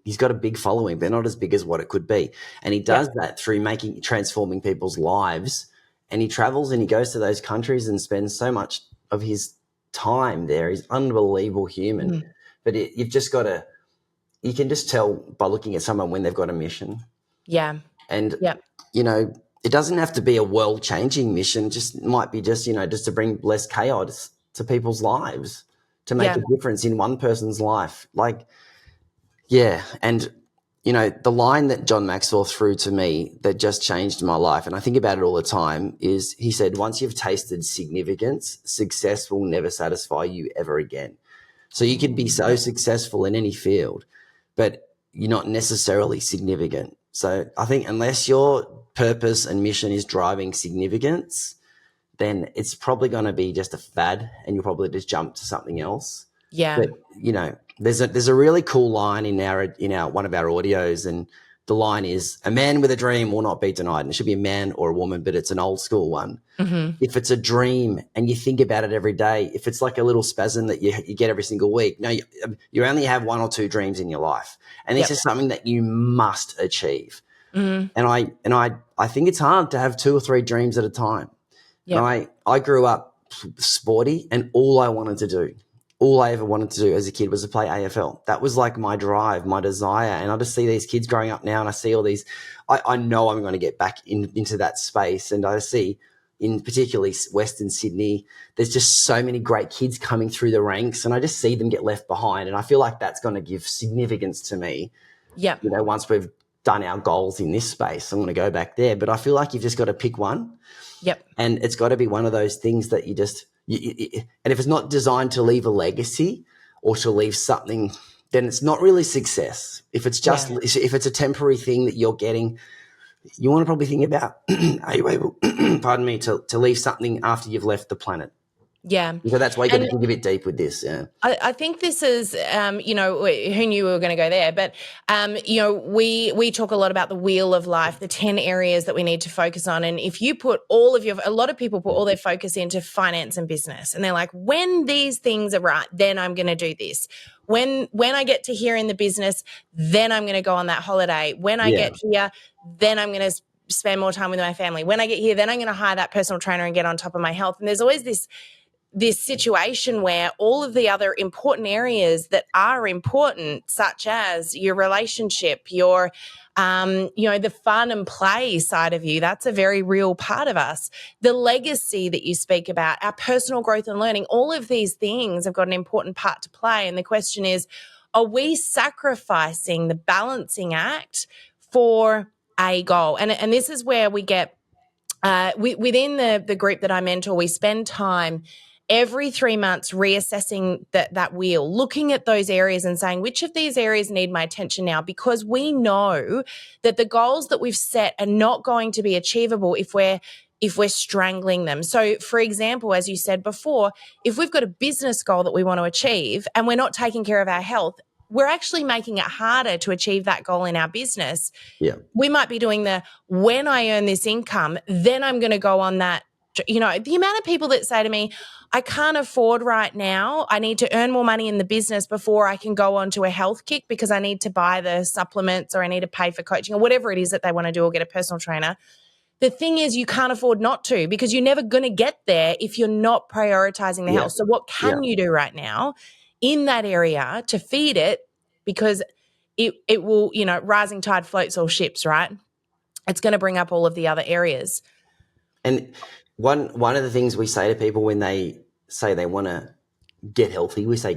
following, but not as big as what it could be. And he does that through transforming people's lives. And he travels and he goes to those countries and spends so much of his time there. He's an unbelievable human. But you can just tell by looking at someone when they've got a mission. Yeah. And, it doesn't have to be a world-changing mission. Just might be just, just to bring less chaos to people's lives, to make Yeah. a difference in one person's life. Like, yeah. And, the line that John Maxwell threw to me that just changed my life, and I think about it all the time, is he said, once you've tasted significance, success will never satisfy you ever again. So you could be so successful in any field, but you're not necessarily significant. So I think unless your purpose and mission is driving significance, then it's probably going to be just a fad, and you'll probably just jump to something else. Yeah. But there's a really cool line in our one of our audios, and the line is, "A man with a dream will not be denied." And it should be a man or a woman, but it's an old school one. Mm-hmm. If it's a dream and you think about it every day, if it's like a little spasm that you get every single week, no, you only have one or two dreams in your life, and this is something that you must achieve. Mm-hmm. And I think it's hard to have two or three dreams at a time. Yep. And I grew up sporty, and all I ever wanted to do as a kid was to play AFL. That was like my drive, my desire. And I just see these kids growing up now, and I see all these. I know I'm going to get back into that space, and I see, in particularly Western Sydney, there's just so many great kids coming through the ranks, and I just see them get left behind. And I feel like that's going to give significance to me. Yeah. Once we've done our goals in this space, I'm going to go back there. But I feel like you've just got to pick one. Yep. And it's got to be one of those things that you just, and if it's not designed to leave a legacy or to leave something, then it's not really success. If it's just, if it's a temporary thing that you're getting, you want to probably think about, are you able, pardon me, to leave something after you've left the planet? Yeah. So that's why you got to dig a bit deep with this. Yeah. I think this is, who knew we were going to go there? But, we talk a lot about the wheel of life, the 10 areas that we need to focus on. And if you put a lot of people put all their focus into finance and business, and they're like, when these things are right, then I'm going to do this. When I get to here in the business, then I'm going to go on that holiday. When I get here, then I'm going to spend more time with my family. When I get here, then I'm going to hire that personal trainer and get on top of my health. And there's always this situation where all of the other important areas that are important, such as your relationship, your, the fun and play side of you, that's a very real part of us. The legacy that you speak about, our personal growth and learning, all of these things have got an important part to play. And the question is, are we sacrificing the balancing act for a goal? And this is where we get, within the group that I mentor, we spend time every 3 months reassessing that wheel, looking at those areas and saying, which of these areas need my attention now? Because we know that the goals that we've set are not going to be achievable if we're strangling them. So, for example, as you said before, if we've got a business goal that we want to achieve and we're not taking care of our health, we're actually making it harder to achieve that goal in our business. Yeah. We might be doing when I earn this income, then I'm going to go on that. The amount of people that say to me, I can't afford right now. I need to earn more money in the business before I can go on to a health kick because I need to buy the supplements or I need to pay for coaching or whatever it is that they want to do or get a personal trainer. The thing is, you can't afford not to, because you're never going to get there if you're not prioritizing the health. So what can you do right now in that area to feed it? Because it will, rising tide floats all ships, right? It's going to bring up all of the other areas. And one of the things we say to people when they say they want to get healthy, we say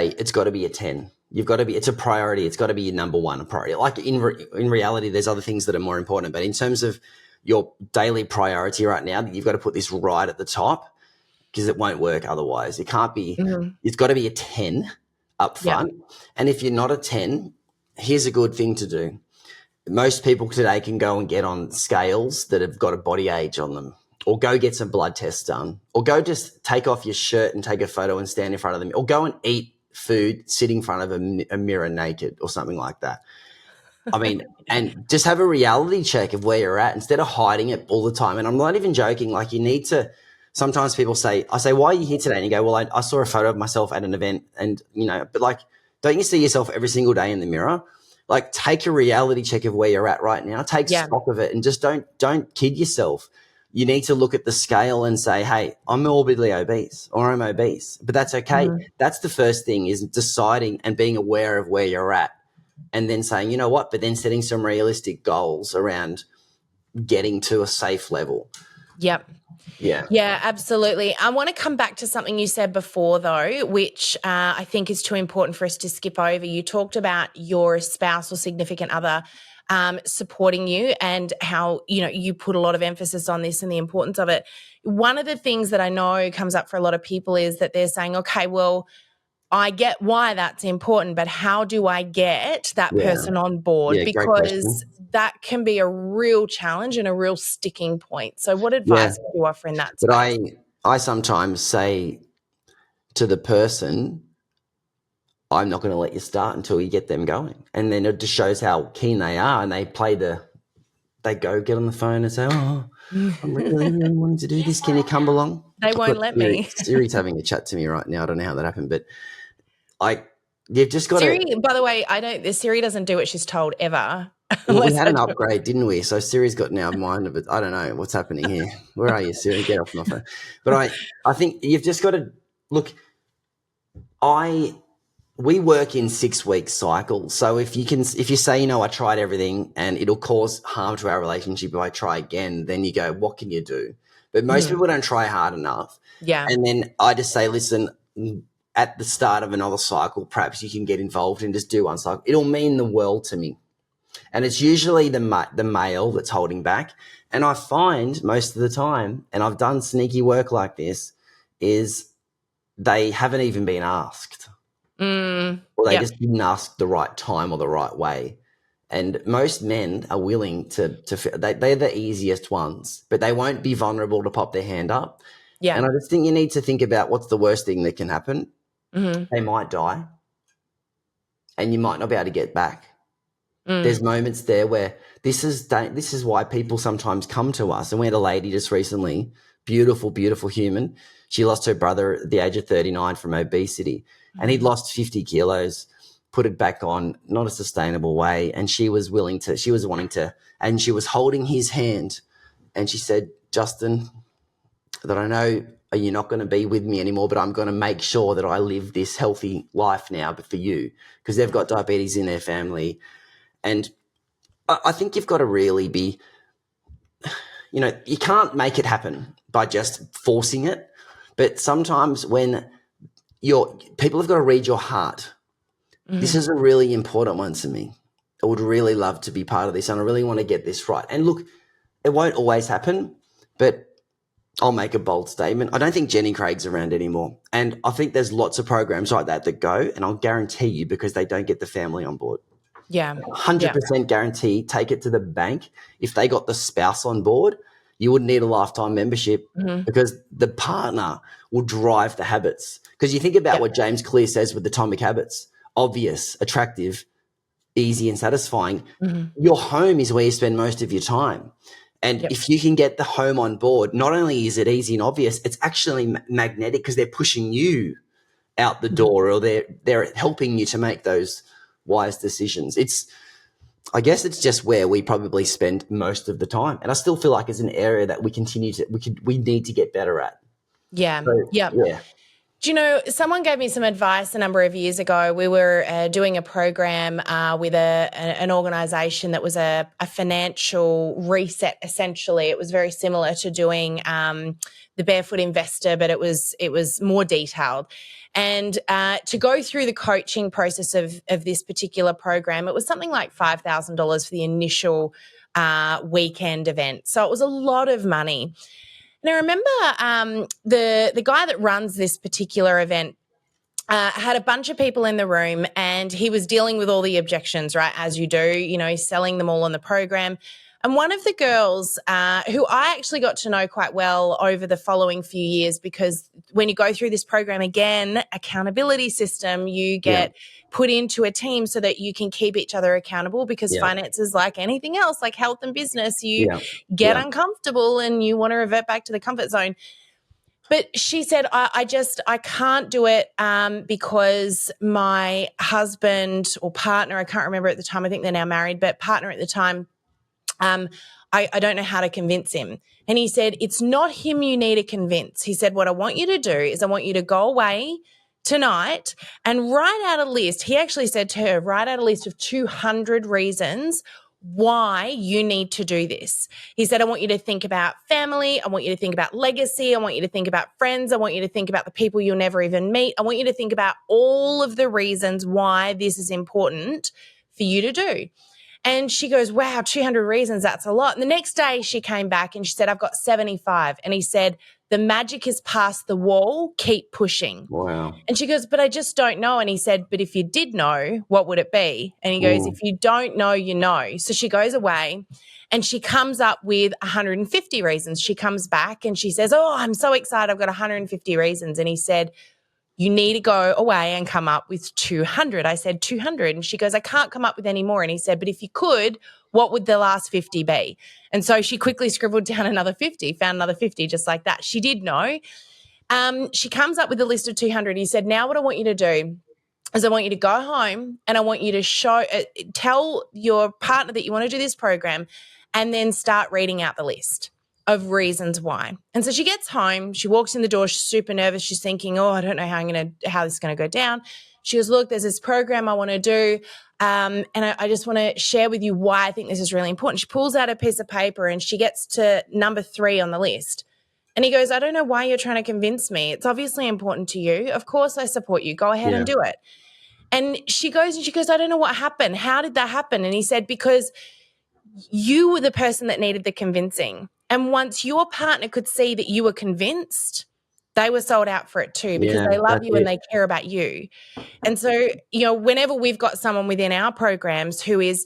it's got to be a 10. It's a priority. It's got to be your number one priority. Like in reality, there's other things that are more important. But in terms of your daily priority right now, you've got to put this right at the top, because it won't work otherwise. It can't be, It's got to be a 10 up front. Yep. And if you're not a 10, here's a good thing to do. Most people today can go and get on scales that have got a body age on them, or go get some blood tests done, or go just take off your shirt and take a photo and stand in front of them, or go and eat food sitting in front of a mirror naked or something like that. I mean, and just have a reality check of where you're at instead of hiding it all the time. And I'm not even joking. Like, you need to, sometimes people say, I say, why are you here today? And you go, well, I saw a photo of myself at an event, and, but like, don't you see yourself every single day in the mirror? Like, take a reality check of where you're at right now. Take stock of it, and just don't kid yourself. You need to look at the scale and say, hey, I'm morbidly obese, or I'm obese, but that's okay. Mm-hmm. That's the first thing, is deciding and being aware of where you're at, and then saying, you know what, but then setting some realistic goals around getting to a safe level. Yep. Yeah. Yeah, absolutely. I want to come back to something you said before, though, which I think is too important for us to skip over. You talked about your spouse or significant other supporting you and how, you put a lot of emphasis on this and the importance of it. One of the things that I know comes up for a lot of people is that they're saying, okay, well, I get why that's important, but how do I get that Yeah. person on board? Yeah, great Because question. that can be a real challenge and a real sticking point. So what Yeah. advice would you offer in that But space? I sometimes say to the person, I'm not going to let you start until you get them going. And then it just shows how keen they are. And they go get on the phone and say, oh, I'm really, really wanting to do this. Can you come along? They won't let me. Siri's having a chat to me right now. I don't know how that happened, but you've just got Siri, to. by the way, Siri doesn't do what she's told ever. Well, we Unless had I an do. upgrade, didn't we? So Siri's got now mind of it. I don't know what's happening here. Where are you, Siri? Get off my phone. But I think you've just got to look. We work in 6-week cycles. So if you say, I tried everything and it'll cause harm to our relationship if I try again, then you go, what can you do? But most people don't try hard enough. Yeah. And then I just say, listen, at the start of another cycle, perhaps you can get involved and just do one cycle. It'll mean the world to me. And it's usually the male that's holding back. And I find most of the time, and I've done sneaky work like this, is they haven't even been asked. Or they just didn't ask the right time or the right way. And most men are willing they're the easiest ones, but they won't be vulnerable to pop their hand up. Yeah. And I just think you need to think about what's the worst thing that can happen. Mm-hmm. They might die and you might not be able to get back. There's moments there where this is why people sometimes come to us. And we had a lady just recently, beautiful, beautiful human. She lost her brother at the age of 39 from obesity, and he'd lost 50 kilos, put it back on, not a sustainable way. And she was wanting to, and she was holding his hand. And she said, Justin, that I know you're not going to be with me anymore, but I'm going to make sure that I live this healthy life now, but for you, because they've got diabetes in their family. And I think you've got to really be, you can't make it happen by just forcing it. But sometimes when people have got to read your heart. This is a really important one to me. I would really love to be part of this, and I really want to get this right. And look, it won't always happen, but I'll make a bold statement. I don't think Jenny Craig's around anymore. And I think there's lots of programs like that go, and I'll guarantee you, because they don't get the family on board. Yeah. 100% guarantee, take it to the bank. If they got the spouse on board, you wouldn't need a lifetime membership because the partner will drive the habits. Because you think about what James Clear says with Atomic Habits, obvious, attractive, easy and satisfying. Your home is where you spend most of your time. And if you can get the home on board, not only is it easy and obvious, it's actually magnetic because they're pushing you out the door, or they're helping you to make those wise decisions. I guess it's just where we probably spend most of the time. And I still feel like it's an area that we need to get better at. Yeah. So, yeah. Do you know, someone gave me some advice a number of years ago. We were doing a program with an organisation that was a financial reset, essentially. It was very similar to doing the Barefoot Investor, but it was more detailed. And to go through the coaching process of this particular program, it was something like $5,000 for the initial weekend event. So it was a lot of money. And I remember the guy that runs this particular event had a bunch of people in the room, and he was dealing with all the objections, right, as you do, selling them all on the program. And one of the girls who I actually got to know quite well over the following few years, because when you go through this program, again, accountability system, you get put into a team so that you can keep each other accountable, because finance is like anything else, like health and business. You get uncomfortable and you want to revert back to the comfort zone. But she said, I can't do it because my husband or partner, I can't remember at the time, I think they're now married, but partner at the time, I don't know how to convince him. And he said, it's not him you need to convince. He said, what I want you to do is I want you to go away tonight and write out a list. He actually said to her, write out a list of 200 reasons why you need to do this. He said, I want you to think about family. I want you to think about legacy. I want you to think about friends. I want you to think about the people you'll never even meet. I want you to think about all of the reasons why this is important for you to do. And she goes, wow, 200 reasons, that's a lot. And the next day she came back and she said, I've got 75. And he said, the magic is past the wall, keep pushing. Wow. And she goes, but I just don't know. And he said, but if you did know, what would it be? And he goes, if you don't know, you know. So she goes away and she comes up with 150 reasons. She comes back and she says, oh, I'm so excited. I've got 150 reasons. And he said, you need to go away and come up with 200. I said, 200. And she goes, I can't come up with any more. And he said, but if you could, what would the last 50 be? And so she quickly scribbled down another 50, found another 50 just like that. She did know. She comes up with a list of 200. He said, now what I want you to do is I want you to go home and I want you to tell your partner that you want to do this program and then start reading out the list of reasons why. And so she gets home, she walks in the door, she's super nervous. She's thinking, oh, I don't know how this is going to go down. She goes, look, there's this program I want to do. And I just want to share with you why I think this is really important. She pulls out a piece of paper and she gets to number 3 on the list. And he goes, I don't know why you're trying to convince me. It's obviously important to you. Of course I support you. Go ahead and do it. And she goes, I don't know what happened. How did that happen? And he said, because you were the person that needed the convincing. And once your partner could see that you were convinced, they were sold out for it too because they love you and they care about you. And so, whenever we've got someone within our programs who is,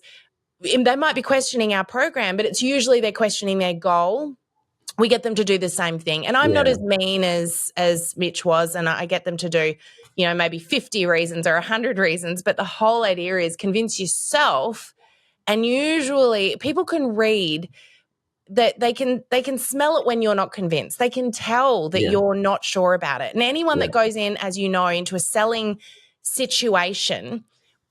they might be questioning our program, but it's usually they're questioning their goal. We get them to do the same thing. And I'm not as mean as Mitch was, and I get them to do, maybe 50 reasons or 100 reasons. But the whole idea is convince yourself. And usually people can read that they can smell it when you're not convinced. They can tell that you're not sure about it. And anyone that goes in, as you know, into a selling situation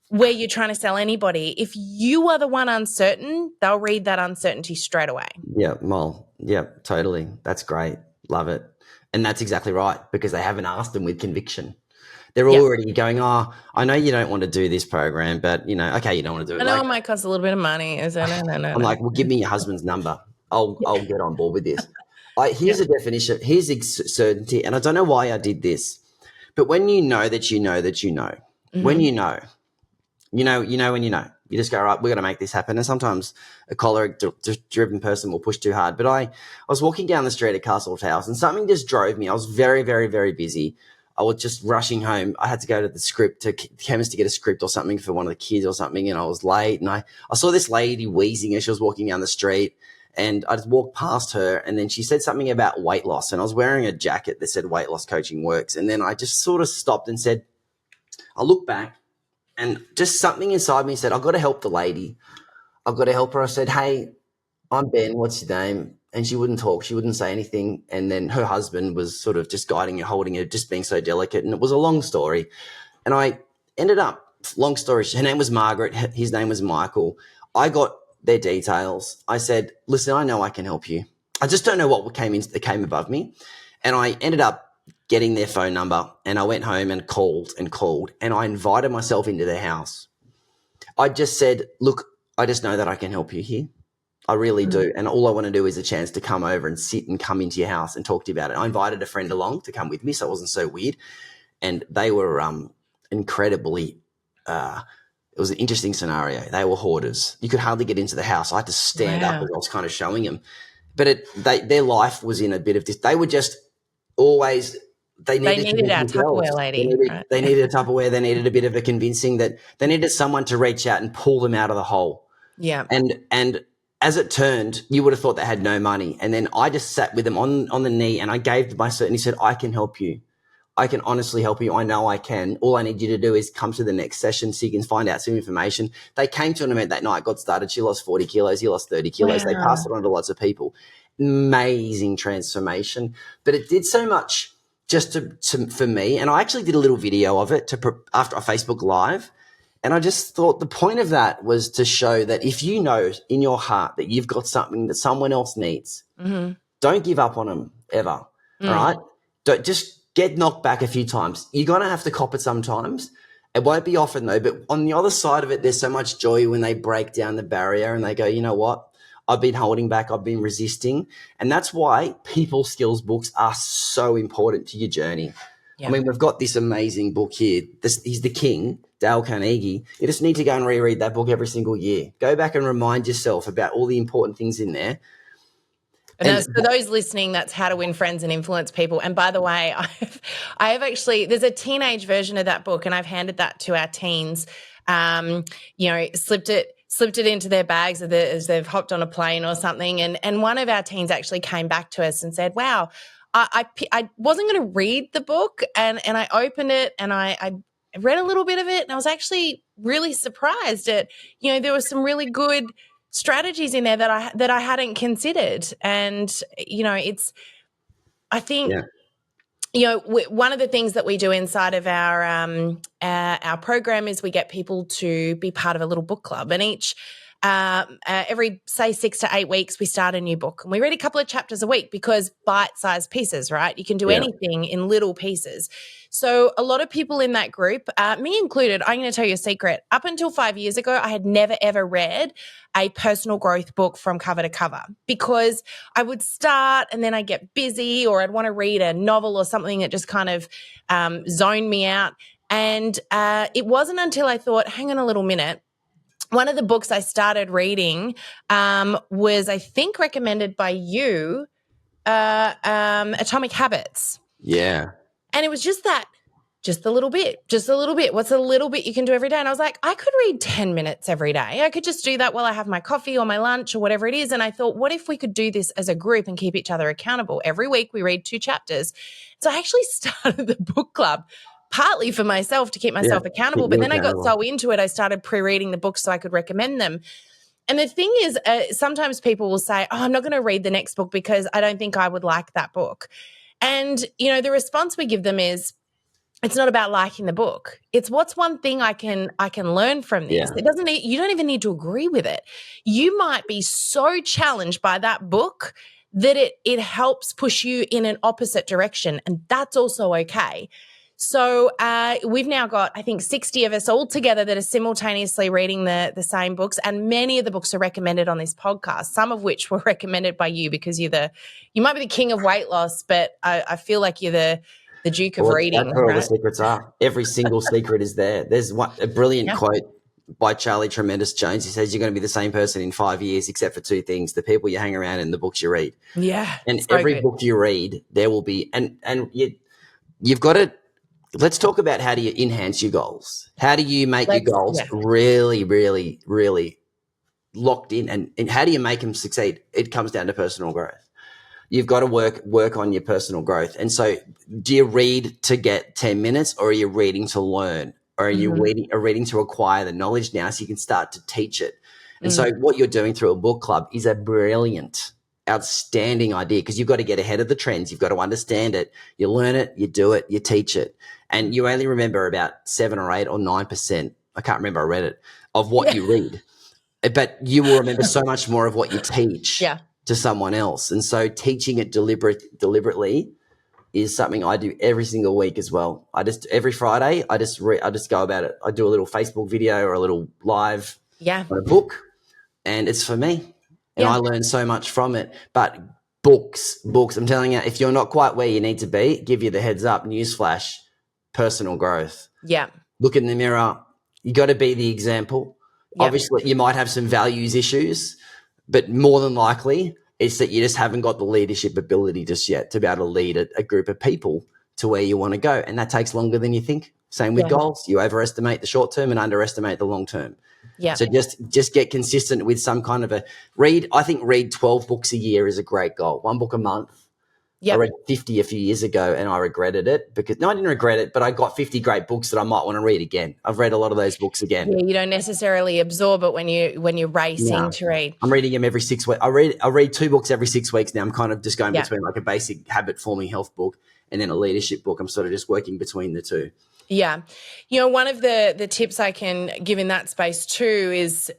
where you're trying to sell anybody, if you are the one uncertain, they'll read that uncertainty straight away. Yeah, Mol. Yeah, totally. That's great. Love it. And that's exactly right because they haven't asked them with conviction. They're already going, oh, I know you don't want to do this program, but, okay, you don't want to do it. I know it might cost a little bit of money. I'm like, well, give me your husband's number. I'll get on board with this. Here's a definition. Here's certainty. And I don't know why I did this, but when you know that you know that you know, when you know when you know. You just go, right, we're going to make this happen. And sometimes a choleric-driven person will push too hard. But I was walking down the street at Castle House and something just drove me. I was very, very, very busy. I was just rushing home. I had to go to the chemist to get a script or something for one of the kids or something, and I was late. And I saw this lady wheezing as she was walking down the street, and I just walked past her, and then she said something about weight loss, and I was wearing a jacket that said weight loss coaching works. And then I just sort of stopped and said, I looked back, and just something inside me said, I've got to help the lady. I've got to help her. I said, hey, I'm Ben. What's your name? And she wouldn't talk. She wouldn't say anything. And then her husband was sort of just guiding her, holding her, just being so delicate. And it was a long story. And I ended up, long story, her name was Margaret. His name was Michael. I got their details. I said, listen, I know I can help you. I just don't know what came above me. And I ended up getting their phone number, and I went home and called, and I invited myself into their house. I just said, look, I just know that I can help you here. I really do. And all I want to do is a chance to come over and sit and come into your house and talk to you about it. I invited a friend along to come with me, so it wasn't so weird. And they were incredibly it was an interesting scenario. They were hoarders. You could hardly get into the house. I had to stand up as I was kind of showing them. But their life was in a bit of this. They were just always – They needed our Tupperware lady. They needed a Tupperware. They needed a bit of a convincing that they needed someone to reach out and pull them out of the hole. Yeah. And as it turned, you would have thought they had no money. And then I just sat with them on the knee, and I gave my cert, and he said, I can help you. I can honestly help you. I know I can. All I need you to do is come to the next session so you can find out some information. They came to an event that night, got started. She lost 40 kilos. He lost 30 kilos. Wow. They passed it on to lots of people. Amazing transformation. But it did so much just for me. And I actually did a little video of it after a Facebook Live. And I just thought the point of that was to show that if you know in your heart that you've got something that someone else needs, don't give up on them ever, all right? Don't just get knocked back a few times. You're going to have to cop it sometimes. It won't be often though, but on the other side of it, there's so much joy when they break down the barrier and they go, you know what? I've been holding back. I've been resisting. And that's why people skills books are so important to your journey. Yeah. I mean, we've got this amazing book here. He's the king, Dale Carnegie. You just need to go and reread that book every single year. Go back and remind yourself about all the important things in there. And for those listening, that's How to Win Friends and Influence People. And by the way, I have actually, there's a teenage version of that book, and I've handed that to our teens. Slipped it into their bags as they've hopped on a plane or something. And one of our teens actually came back to us and said, wow, I wasn't going to read the book, and I opened it and I read a little bit of it, and I was actually really surprised at, there were some really good strategies in there that I hadn't considered. And, I think, one of the things that we do inside of our program is we get people to be part of a little book club, and every, say, 6 to 8 weeks, we start a new book, and we read a couple of chapters a week, because bite-sized pieces, right? You can do anything in little pieces. So a lot of people in that group, me included, I'm going to tell you a secret. Up until 5 years ago, I had never, ever read a personal growth book from cover to cover, because I would start and then I'd get busy, or I'd want to read a novel or something that just kind of zoned me out. And it wasn't until I thought, hang on a little minute, one of the books I started reading was, I think, recommended by you, Atomic Habits. Yeah. And it was just a little bit. What's a little bit you can do every day? And I was like, I could read 10 minutes every day. I could just do that while I have my coffee or my lunch or whatever it is. And I thought, what if we could do this as a group and keep each other accountable? Every week we read 2 chapters. So I actually started the book club partly for myself, to keep myself accountable. But then I got so into it, I started pre-reading the books so I could recommend them. And the thing is, sometimes people will say, I'm not going to read the next book because I don't think I would like that book. And, the response we give them is, it's not about liking the book. It's, what's one thing I can learn from this? Yeah. You don't even need to agree with it. You might be so challenged by that book that it helps push you in an opposite direction, and that's also okay. So we've now got, I think, 60 of us all together that are simultaneously reading the same books, and many of the books are recommended on this podcast, some of which were recommended by you, because you might be the king of weight loss, but I feel like you're the Duke of reading. That's where all right? the secrets are. Every single secret is there. There's a brilliant quote by Charlie Tremendous Jones. He says, you're going to be the same person in 5 years, except for 2 things: the people you hang around and the books you read. Yeah. And every book you read, there will be, and you've got to, let's talk about, how do you enhance your goals? How do you make your goals really, really, really locked in? And how do you make them succeed? It comes down to personal growth. You've got to work on your personal growth. And so, do you read to get 10 minutes, or are you reading to learn? Or are you reading to acquire the knowledge now so you can start to teach it? And so what you're doing through a book club is a brilliant, outstanding idea, because you've got to get ahead of the trends. You've got to understand it. You learn it, you do it, you teach it. And you only remember about 7 or 8 or 9%. I can't remember, I read it, of what you read. But you will remember so much more of what you teach to someone else. And so teaching it deliberately is something I do every single week as well. Every Friday, I just go about it. I do a little Facebook video or a little live on a book, and it's for me. And I learn so much from it. But books, I'm telling you, if you're not quite where you need to be, give you the heads up, newsflash, personal growth. Yeah. Look in the mirror. You got to be the example. Yep. Obviously, you might have some values issues, but more than likely, it's that you just haven't got the leadership ability just yet to be able to lead a group of people to where you want to go. And that takes longer than you think. Same with goals. You overestimate the short term and underestimate the long term. Yeah. So just get consistent with some kind of a read. I think read 12 books a year is a great goal. 1 book a month. Yep. I read 50 a few years ago and I regretted it I didn't regret it, but I got 50 great books that I might want to read again. I've read a lot of those books again. Yeah, you don't necessarily absorb it when you're racing to read. I'm reading them every 6 weeks. I read 2 books every 6 weeks now. I'm kind of just going between like a basic habit forming health book and then a leadership book. I'm sort of just working between the two. Yeah. One of the tips I can give in that space too is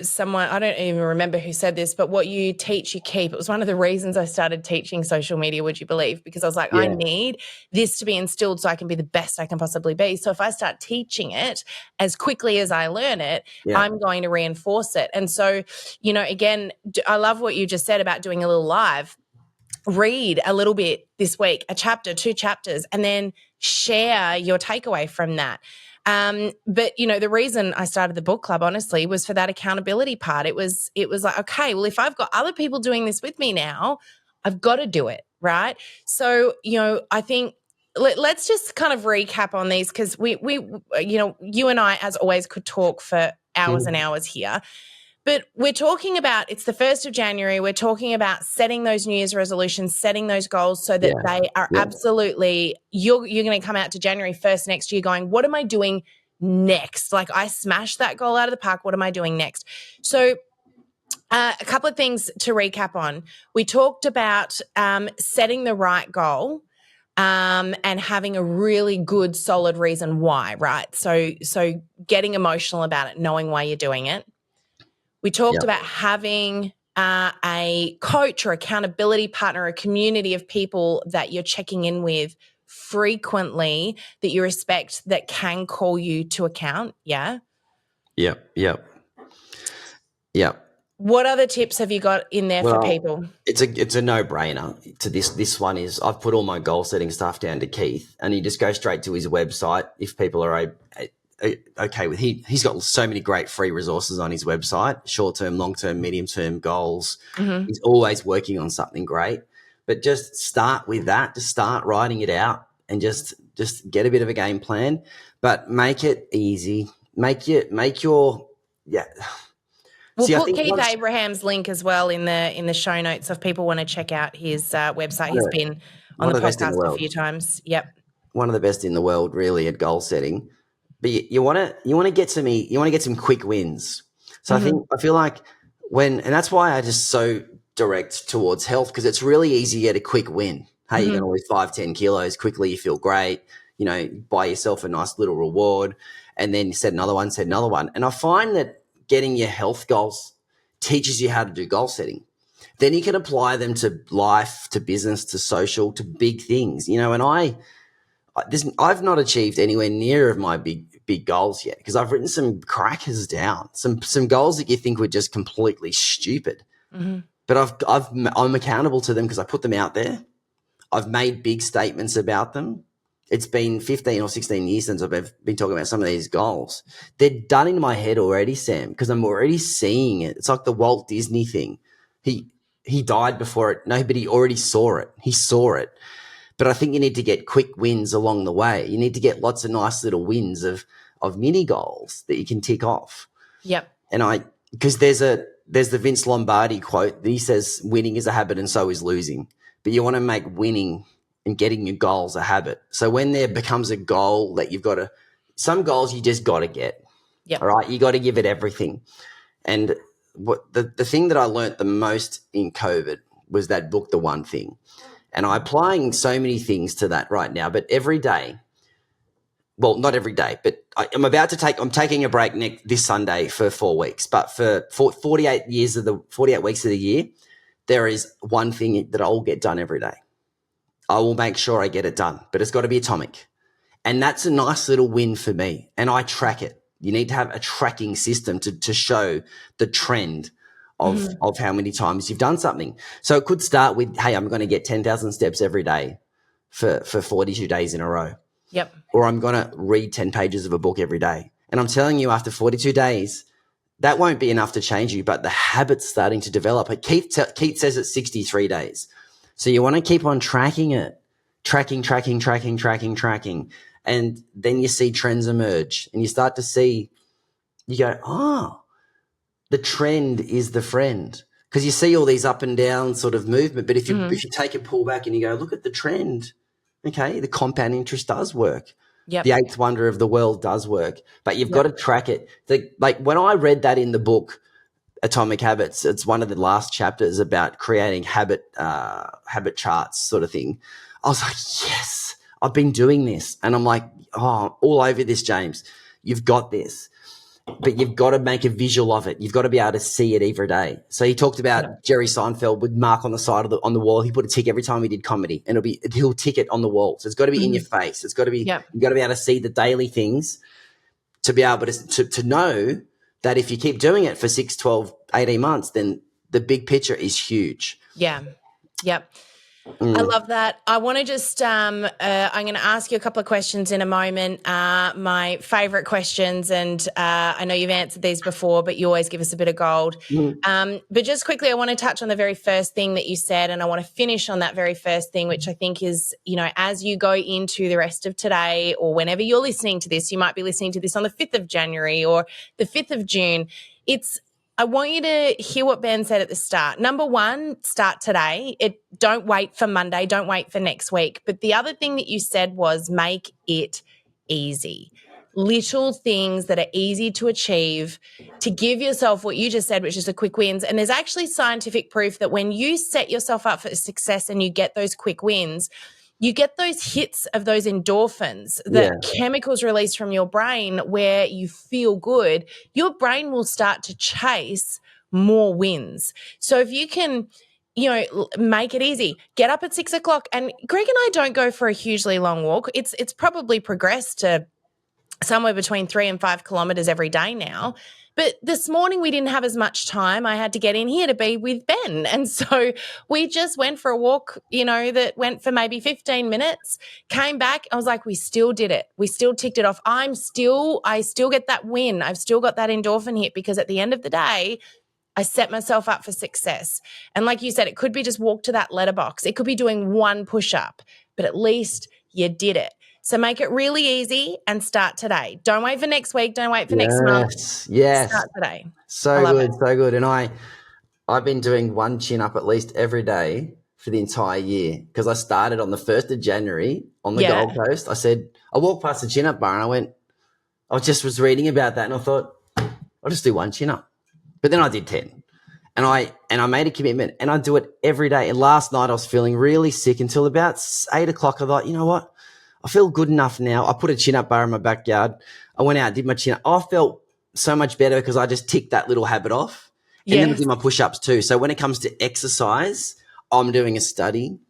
someone, I don't even remember who said this, but what you teach, you keep. It was one of the reasons I started teaching social media, would you believe? Because I was like, I Yeah. need this to be instilled so I can be the best I can possibly be. So if I start teaching it as quickly as I learn it, Yeah. I'm going to reinforce it. And so, again, I love what you just said about doing a little live. Read a little bit this week, a chapter, 2 chapters, and then share your takeaway from that. But the reason I started the book club, honestly, was for that accountability part. It was like, okay, well, if I've got other people doing this with me now, I've got to do it, right? So, I think let's just kind of recap on these, because we you and I, as always, could talk for hours and hours here. But we're talking about, it's the 1st of January. We're talking about setting those New Year's resolutions, setting those goals so that they are absolutely, you're going to come out to January 1st next year going, what am I doing next? Like, I smashed that goal out of the park. What am I doing next? So a couple of things to recap on. We talked about setting the right goal. And having a really good, solid reason why, right? So getting emotional about it, knowing why you're doing it. We talked about having a coach or accountability partner, a community of people that you're checking in with frequently, that you respect, that can call you to account. Yeah. Yep. What other tips have you got in there for people? It's a no-brainer. To this one is, I've put all my goal setting stuff down to Keith, and you just go straight to his website if people are okay with. He's got so many great free resources on his website, short-term, long-term, medium-term goals. Mm-hmm. He's always working on something great. But just start with that. Just start writing it out and just get a bit of a game plan, but make it easy. Make your We'll put Keith Abraham's link as well in the show notes if people want to check out his website. He's been on the podcast a few times. Yep. One of the best in the world, really, at goal setting. But you want to get some quick wins. So I feel like and that's why I just so direct towards health, because it's really easy to get a quick win. Hey, you're going to lose 5-10 kilos quickly. You feel great. Buy yourself a nice little reward, and then set another one. And I find that getting your health goals teaches you how to do goal setting. Then you can apply them to life, to business, to social, to big things. And I've not achieved anywhere near of my big goals yet, because I've written some crackers down, some goals that you think were just completely stupid. But I'm accountable to them because I put them out there. I've made big statements about them. It's been 15 or 16 years since I've been talking about some of these goals. They're done in my head already, Sam, because I'm already seeing it. It's like the Walt Disney thing. He died before it. Nobody already saw it. He saw it. But I think you need to get quick wins along the way. You need to get lots of nice little wins of mini goals that you can tick off. Yep. And because there's the Vince Lombardi quote that he says, winning is a habit and so is losing. But you want to make winning and getting your goals a habit. So when there becomes a goal that some goals you just got to get. Yep. All right. You got to give it everything. And what the thing that I learned the most in COVID was that book, The One Thing. And I'm applying so many things to that right now, but every day, well, not every day, but I'm taking a break this Sunday for 4 weeks, but for 48 weeks of the year, there is one thing that I will get done every day. I will make sure I get it done, but it's got to be atomic. And that's a nice little win for me. And I track it. You need to have a tracking system to show the trend of how many times you've done something. So it could start with, hey, I'm going to get 10,000 steps every day for 42 days in a row. Yep. Or I'm going to read 10 pages of a book every day. And I'm telling you, after 42 days, that won't be enough to change you, but the habit's starting to develop. Keith says it's 63 days. So you want to keep on tracking it, tracking. And then you see trends emerge and you start to see, you go, oh, the trend is the friend. Because you see all these up and down sort of movement. But if you take a pull back and you go, look at the trend, okay, the compound interest does work. Yep. The eighth wonder of the world does work. But you've got to track it. Like when I read that in the book, Atomic Habits, it's one of the last chapters about creating habit charts sort of thing. I was like, yes, I've been doing this. And I'm like, oh, all over this, James. You've got this. But you've got to make a visual of it. You've got to be able to see it every day. So he talked about Jerry Seinfeld would mark on the side of on the wall. He put a tick every time he did comedy, and he'll tick it on the wall. So it's got to be in your face. It's got to be you've got to be able to see the daily things to be able to know that if you keep doing it for 6, 12, 18 months, then the big picture is huge. Yeah. Yep. I love that. I want to just, I'm going to ask you a couple of questions in a moment, my favorite questions. And I know you've answered these before, but you always give us a bit of gold. But just quickly, I want to touch on the very first thing that you said, and I want to finish on that very first thing, which I think is, as you go into the rest of today or whenever you're listening to this, you might be listening to this on the 5th of January or the 5th of June. I want you to hear what Ben said at the start. Number one, start today. Don't wait for Monday. Don't wait for next week. But the other thing that you said was make it easy. Little things that are easy to achieve, to give yourself what you just said, which is the quick wins. And there's actually scientific proof that when you set yourself up for success and you get those quick wins, you get those hits of those endorphins, the chemicals released from your brain where you feel good. Your brain will start to chase more wins. So if you can, make it easy, get up at 6 o'clock. And Greg and I don't go for a hugely long walk. It's probably progressed to somewhere between 3 and 5 kilometers every day now. But this morning we didn't have as much time. I had to get in here to be with Ben. And so we just went for a walk, that went for maybe 15 minutes, came back. I was like, we still did it. We still ticked it off. I still get that win. I've still got that endorphin hit because at the end of the day, I set myself up for success. And like you said, it could be just walk to that letterbox. It could be doing one push-up, but at least you did it. So make it really easy and start today. Don't wait for next week. Don't wait for next month. Yes. Start today. So good, so good. And I've been doing one chin-up at least every day for the entire year because I started on the 1st of January on the Gold Coast. I walked past the chin-up bar and I just was reading about that and I thought, I'll just do one chin-up. But then I did 10. And I made a commitment and I do it every day. And last night I was feeling really sick until about 8 o'clock. I thought, you know what? I feel good enough now. I put a chin-up bar in my backyard. I went out, did my chin-up. I felt so much better because I just ticked that little habit off. And then I did my push-ups too. So when it comes to exercise, I'm doing a study.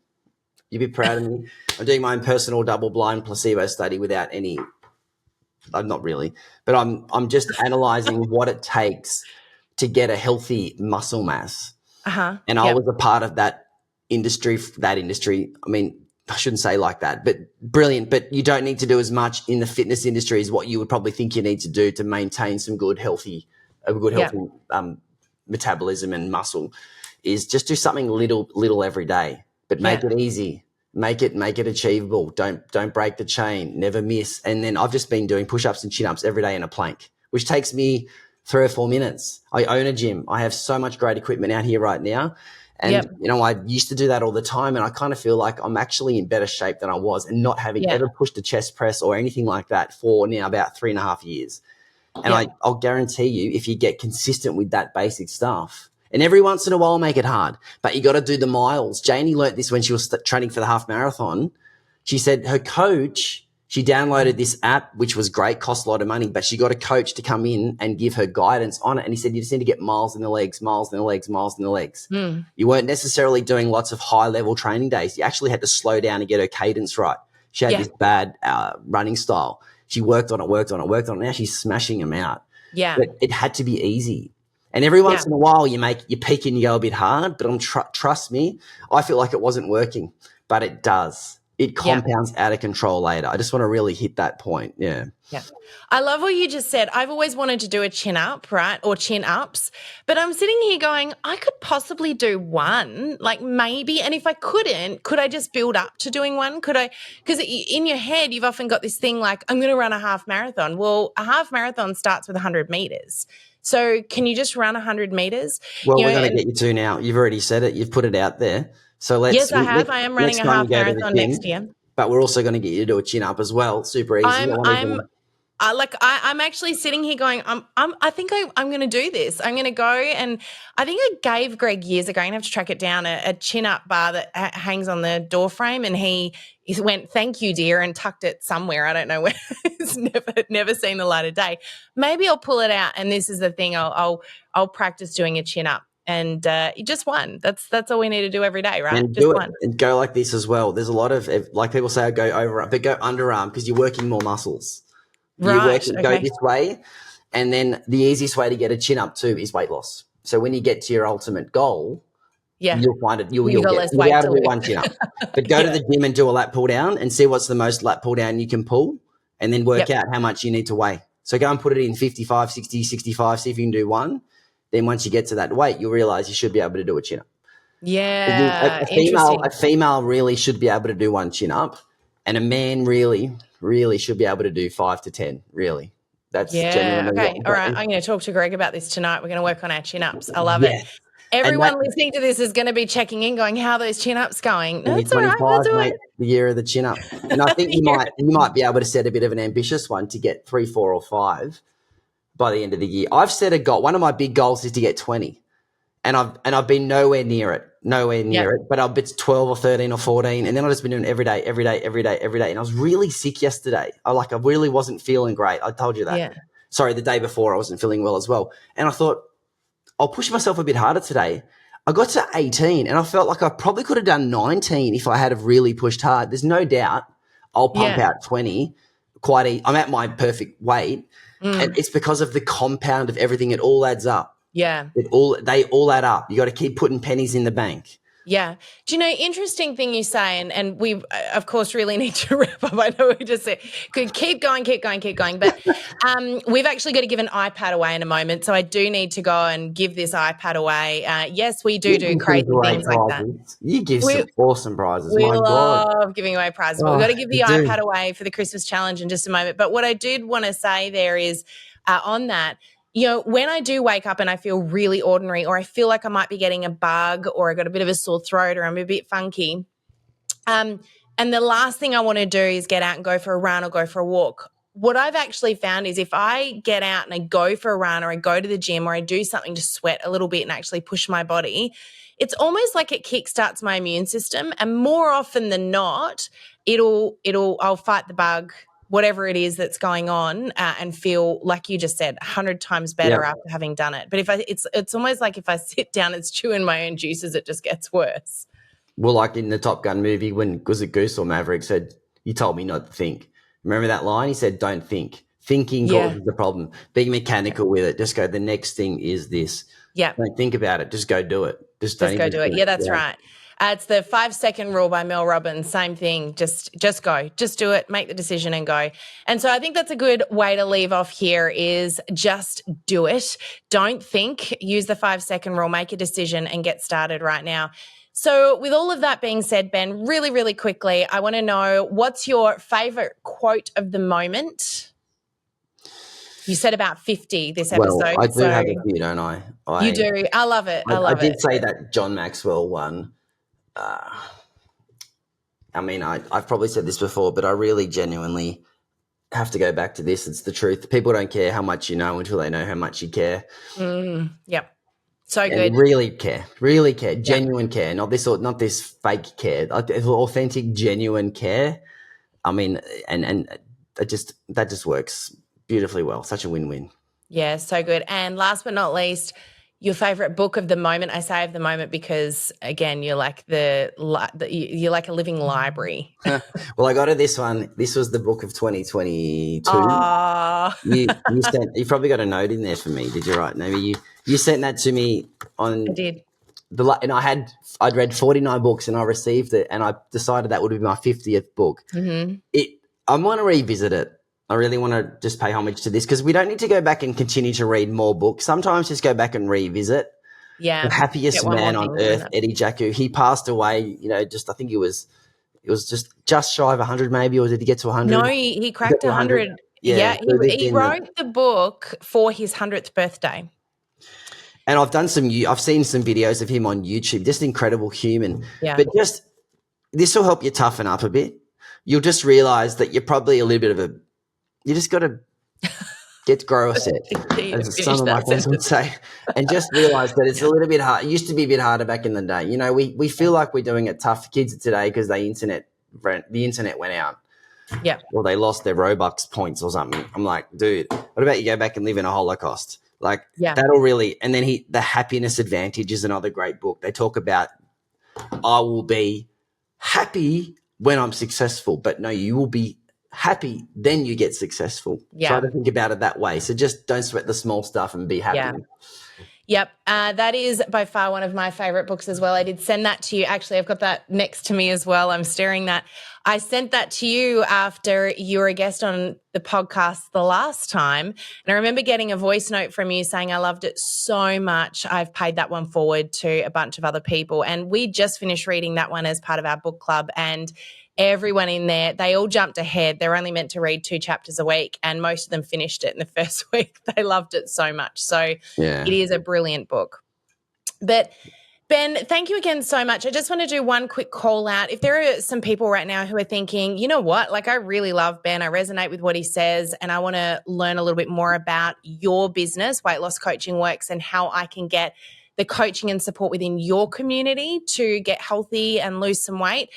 You'd be proud of me. I'm doing my own personal double-blind placebo study without any – I'm not really. But I'm just analysing what it takes to get a healthy muscle mass. And I was a part of that industry. I mean – I shouldn't say like that, but brilliant. But you don't need to do as much in the fitness industry as what you would probably think you need to do to maintain some good, healthy metabolism and muscle. Is just do something little every day, but make it easy. Make it achievable. Don't break the chain. Never miss. And then I've just been doing push-ups and chin-ups every day in a plank, which takes me 3 or 4 minutes. I own a gym. I have so much great equipment out here right now. And, I used to do that all the time and I kind of feel like I'm actually in better shape than I was and not having ever pushed a chest press or anything like that for now about 3.5 years. And I'll guarantee you if you get consistent with that basic stuff and every once in a while make it hard, but you got to do the miles. Janie learnt this when she was training for the half marathon. She said her coach, she downloaded this app, which was great, cost a lot of money, but she got a coach to come in and give her guidance on it. And he said, you just need to get miles in the legs, miles in the legs, miles in the legs. You weren't necessarily doing lots of high level training days. You actually had to slow down and get her cadence right. She had this bad running style. She worked on it. Now she's smashing them out. But it had to be easy. And every once in a while you peak and you go a bit hard, but trust me, I feel like it wasn't working, but it does. It compounds out of control later. I just want to really hit that point. Yeah. I love what you just said. I've always wanted to do a chin up, right? Or chin ups. But I'm sitting here going, I could possibly do one, like maybe. And if I couldn't, could I just build up to doing one? Could I? Because in your head, you've often got this thing like, I'm going to run a half marathon. Well, a half marathon starts with 100 meters. So can you just run 100 meters? Well, we're going to get you to now. You've already said it. You've put it out there. So yes, I have. I am running a half marathon next year. But we're also going to get you to do a chin up as well. Super easy. I'm actually sitting here going, I think I'm going to do this. I'm going to go, and I think I gave Greg years ago, I'm going to have to track it down, a chin-up bar that hangs on the door frame, and he went, "Thank you, dear," and tucked it somewhere. I don't know where. It's never seen the light of day. Maybe I'll pull it out, and this is the thing. I'll practice doing a chin-up. And just one. That's all we need to do every day, right? And Just do it one. and go like this as well. There's a lot of, like people say, go over, but go underarm because you're working more muscles. Right. Go Okay. this way. And then the easiest way to get a chin up too is weight loss. So when you get to your ultimate goal, Yeah. you'll find it. You'll got be less able weight to to do lift. one chin up. But go to the gym and do a lat pull down and see what's the most lat pull down you can pull, and then work out how much you need to weigh. So go and put it in 55, 60, 65, see if you can do one. Then once you get to that weight, you'll realize you should be able to do a chin up. Yeah. A Interesting. female really should be able to do one chin up, and a man really, really should be able to do 5 to 10. Really, that's Yeah. genuinely Okay. All right. what. I'm going to talk to Greg about this tonight. We're going to work on our chin ups. I love it. Yes, and that Everyone listening to this is going to be checking in, going, "How are those chin ups going?" No, it's all right. 2025, We'll do mate, it. the year of the chin up. And I think you might be able to set a bit of an ambitious one to get 3, 4, or 5 by the end of the year. I've set a goal. One of my big goals is to get 20. And I've been nowhere near it. But it's 12 or 13 or 14. And then I've just been doing every day. And I was really sick yesterday. I really wasn't feeling great. I told you that. Yeah. Sorry, the day before I wasn't feeling well as well. And I thought, I'll push myself a bit harder today. I got to 18 and I felt like I probably could have done 19 if I had have really pushed hard. There's no doubt I'll pump out 20 I'm at my perfect weight. And it's because of the compound of everything. It all adds up. Yeah. They all add up. You got to keep putting pennies in the bank. Yeah. Do you know, interesting thing you say, and we, of course, really need to wrap up. I know we just said, could keep going. But we've actually got to give an iPad away in a moment. So I do need to go and give this iPad away. Yes, we do crazy things like that. You give some awesome prizes. We My God. love giving away prizes. But we've got to give the you do. iPad away for the Christmas challenge in just a moment. But what I did want to say there is on that, you know, when I do wake up and I feel really ordinary, or I feel like I might be getting a bug, or I got a bit of a sore throat, or I'm a bit funky, and the last thing I want to do is get out and go for a run or go for a walk. What I've actually found is if I get out and I go for a run, or I go to the gym, or I do something to sweat a little bit and actually push my body, it's almost like it kickstarts my immune system. And more often than not, I'll fight the bug, whatever it is that's going on, and feel, like you just said, 100 times better after having done it. But it's almost like if I sit down and stew in my own juices, it just gets worse. Well, like in the Top Gun movie, when was it Goose or Maverick said, "You told me not to think." Remember that line? He said, "Don't think. Thinking causes the problem. Being mechanical with it. Just go. The next thing is this. Yeah. Don't think about it. Just go do it. Just go do it. Yeah, that's right. It's the 5-second rule by Mel Robbins. Same thing. Just go. Just do it. Make the decision and go. And so I think that's a good way to leave off here is just do it. Don't think. Use the 5-second rule. Make a decision and get started right now. So with all of that being said, Ben, really, really quickly, I want to know, what's your favorite quote of the moment? You said about 50 this episode. Well, I do have a few, don't I? You do. I love it. I did say that John Maxwell one. I mean, I've probably said this before, but I really genuinely have to go back to this. It's the truth. People don't care how much you know until they know how much you care. Yep. So and good. Really care, genuine care, not this fake care, authentic, genuine care. I mean, and that just works beautifully well. Such a win-win. Yeah, so good. And last but not least, your favorite book of the moment. I say of the moment because, again, you're like you're like a living library. Well, I got to this one. This was the book of 2022. You probably got a note in there for me. Did you write? Maybe you sent that to me on. I did. And I'd read 49 books and I received it, and I decided that would be my 50th book. Mm-hmm. I want to revisit it. I really want to just pay homage to this because we don't need to go back and continue to read more books. Sometimes just go back and revisit. Yeah. The happiest man on earth, Eddie Jacku. He passed away, I think it was just shy of 100 maybe, or did he get to 100? No, he cracked 100. Yeah, he wrote the book for his 100th birthday. And I've seen some videos of him on YouTube, just incredible human. Yeah. But this will help you toughen up a bit. You'll just realize that you're probably a little bit of you just got to Grow a set, as some Finish of my that friends would sentence. say, and just realise that it's a little bit hard. It used to be a bit harder back in the day. You know, we feel like we're doing it tough for kids today because the internet went out. Yeah. Or they lost their Robux points or something. I'm like, dude, what about you go back and live in a Holocaust? Like that'll really, and then The Happiness Advantage is another great book. They talk about, I will be happy when I'm successful, but no, you will be happy, then you get successful. Try to think about it that way. So just don't sweat the small stuff and be happy. Yeah. Yep. That is by far one of my favorite books as well. I did send that to you. Actually, I've got that next to me as well. I'm staring that. I sent that to you after you were a guest on the podcast the last time. And I remember getting a voice note from you saying, I loved it so much. I've paid that one forward to a bunch of other people. And we just finished reading that one as part of our book club. And everyone in there, they all jumped ahead. They're only meant to read 2 chapters a week, and most of them finished it in the first week. They loved it so much. So it is a brilliant book. But Ben, thank you again so much. I just want to do one quick call out. If there are some people right now who are thinking, you know what, like I really love Ben, I resonate with what he says, and I want to learn a little bit more about your business, Weight Loss Coaching Works, and how I can get the coaching and support within your community to get healthy and lose some weight.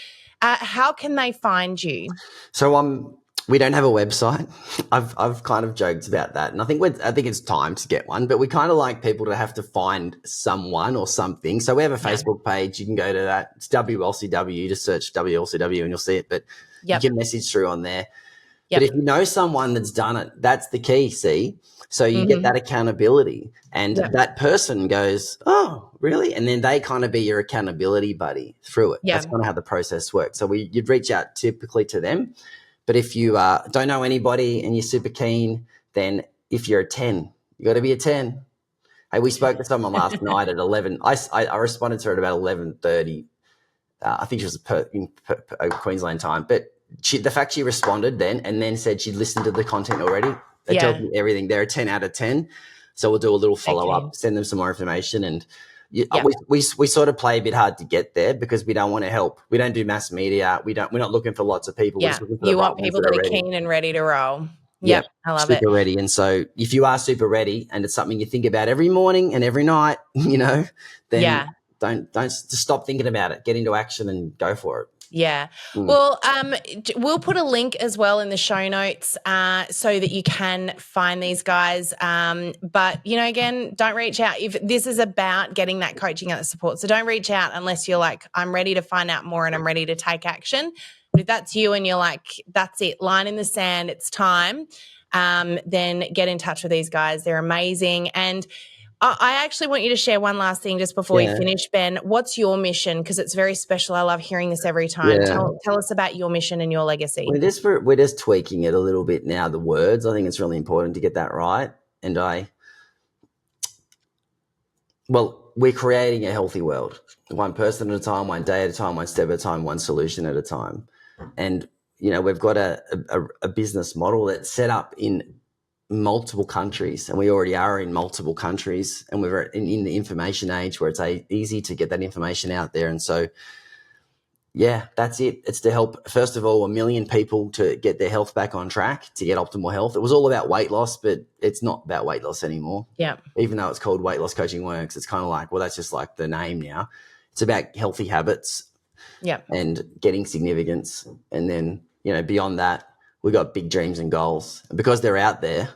How can they find you? So we don't have a website. I've kind of joked about that, and I think it's time to get one. But we kind of like people to have to find someone or something. So we have a Facebook page. You can go to that. It's WLCW. Just search WLCW and you'll see it. But you can message through on there. But if you know someone that's done it, that's the key. See, so you get that accountability, and that person goes, "Oh, really?" And then they kind of be your accountability buddy through it. That's kind of how the process works. So you'd reach out typically to them. But if you don't know anybody and you're super keen, then if you're a 10, you got to be a 10. Hey, we spoke to someone last night at 11. I responded to her at about 11:30. I think she was in Queensland time. But the fact she responded then and then said she'd listened to the content already, it tells me everything. They're a 10 out of 10. So we'll do a little follow-up, send them some more information. And we sort of play a bit hard to get there because we don't want to help. We don't do mass media. We're not looking for lots of people. Yeah, you want people that are keen and ready to roll. Yep, I love it. Super ready. And so if you are super ready and it's something you think about every morning and every night, then don't just stop thinking about it. Get into action and go for it. Yeah. Well, we'll put a link as well in the show notes so that you can find these guys. But, again, don't reach out. If this is about getting that coaching and the support, so don't reach out unless you're like, I'm ready to find out more and I'm ready to take action. But if that's you and you're like, that's it, line in the sand, it's time, then get in touch with these guys. They're amazing. And I actually want you to share one last thing just before we finish, Ben. What's your mission? Because it's very special. I love hearing this every time. Tell us about your mission and your legacy. We're just tweaking it a little bit now, the words. I think it's really important to get that right. And we're creating a healthy world, one person at a time, one day at a time, one step at a time, one solution at a time. And, we've got a business model that's set up in multiple countries, and we already are in multiple countries, and we're in the information age where it's easy to get that information out there. And so, that's it. It's to help, first of all, 1 million people to get their health back on track, to get optimal health. It was all about weight loss, but it's not about weight loss anymore. Yeah. Even though it's called Weight Loss Coaching Works, it's kind of like, well, that's just like the name now. It's about healthy habits and getting significance. And then, beyond that, we got big dreams and goals. And because they're out there,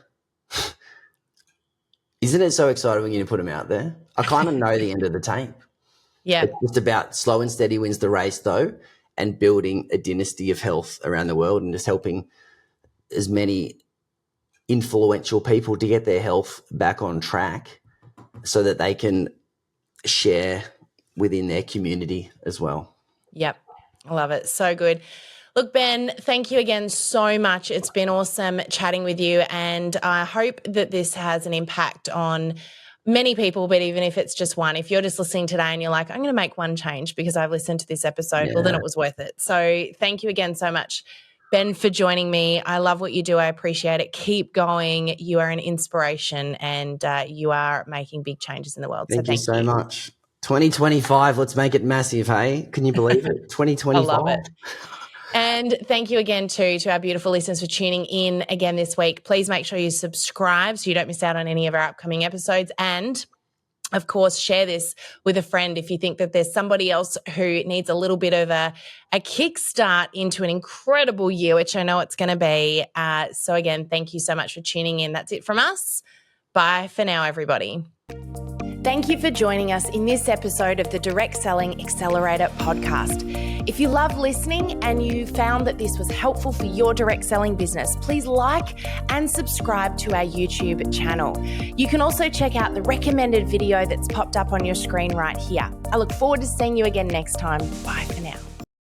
isn't it so exciting when you put them out there? I kind of know the end of the tape. Yeah. It's just about slow and steady wins the race, though, and building a dynasty of health around the world and just helping as many influential people to get their health back on track so that they can share within their community as well. Yep. I love it. So good. Look, Ben, thank you again so much. It's been awesome chatting with you, and I hope that this has an impact on many people, but even if it's just one, if you're just listening today and you're like, I'm going to make one change because I've listened to this episode, well, then it was worth it. So thank you again so much, Ben, for joining me. I love what you do. I appreciate it. Keep going. You are an inspiration, and you are making big changes in the world. Thank you so much. 2025, let's make it massive, hey? Can you believe it? 2025. I love it. And thank you again to our beautiful listeners for tuning in again this week. Please make sure you subscribe so you don't miss out on any of our upcoming episodes. And of course, share this with a friend if you think that there's somebody else who needs a little bit of a kickstart into an incredible year, which I know it's going to be. So again, thank you so much for tuning in. That's it from us. Bye for now, everybody. Thank you for joining us in this episode of the Direct Selling Accelerator podcast. If you love listening and you found that this was helpful for your direct selling business, please like and subscribe to our YouTube channel. You can also check out the recommended video that's popped up on your screen right here. I look forward to seeing you again next time. Bye for now.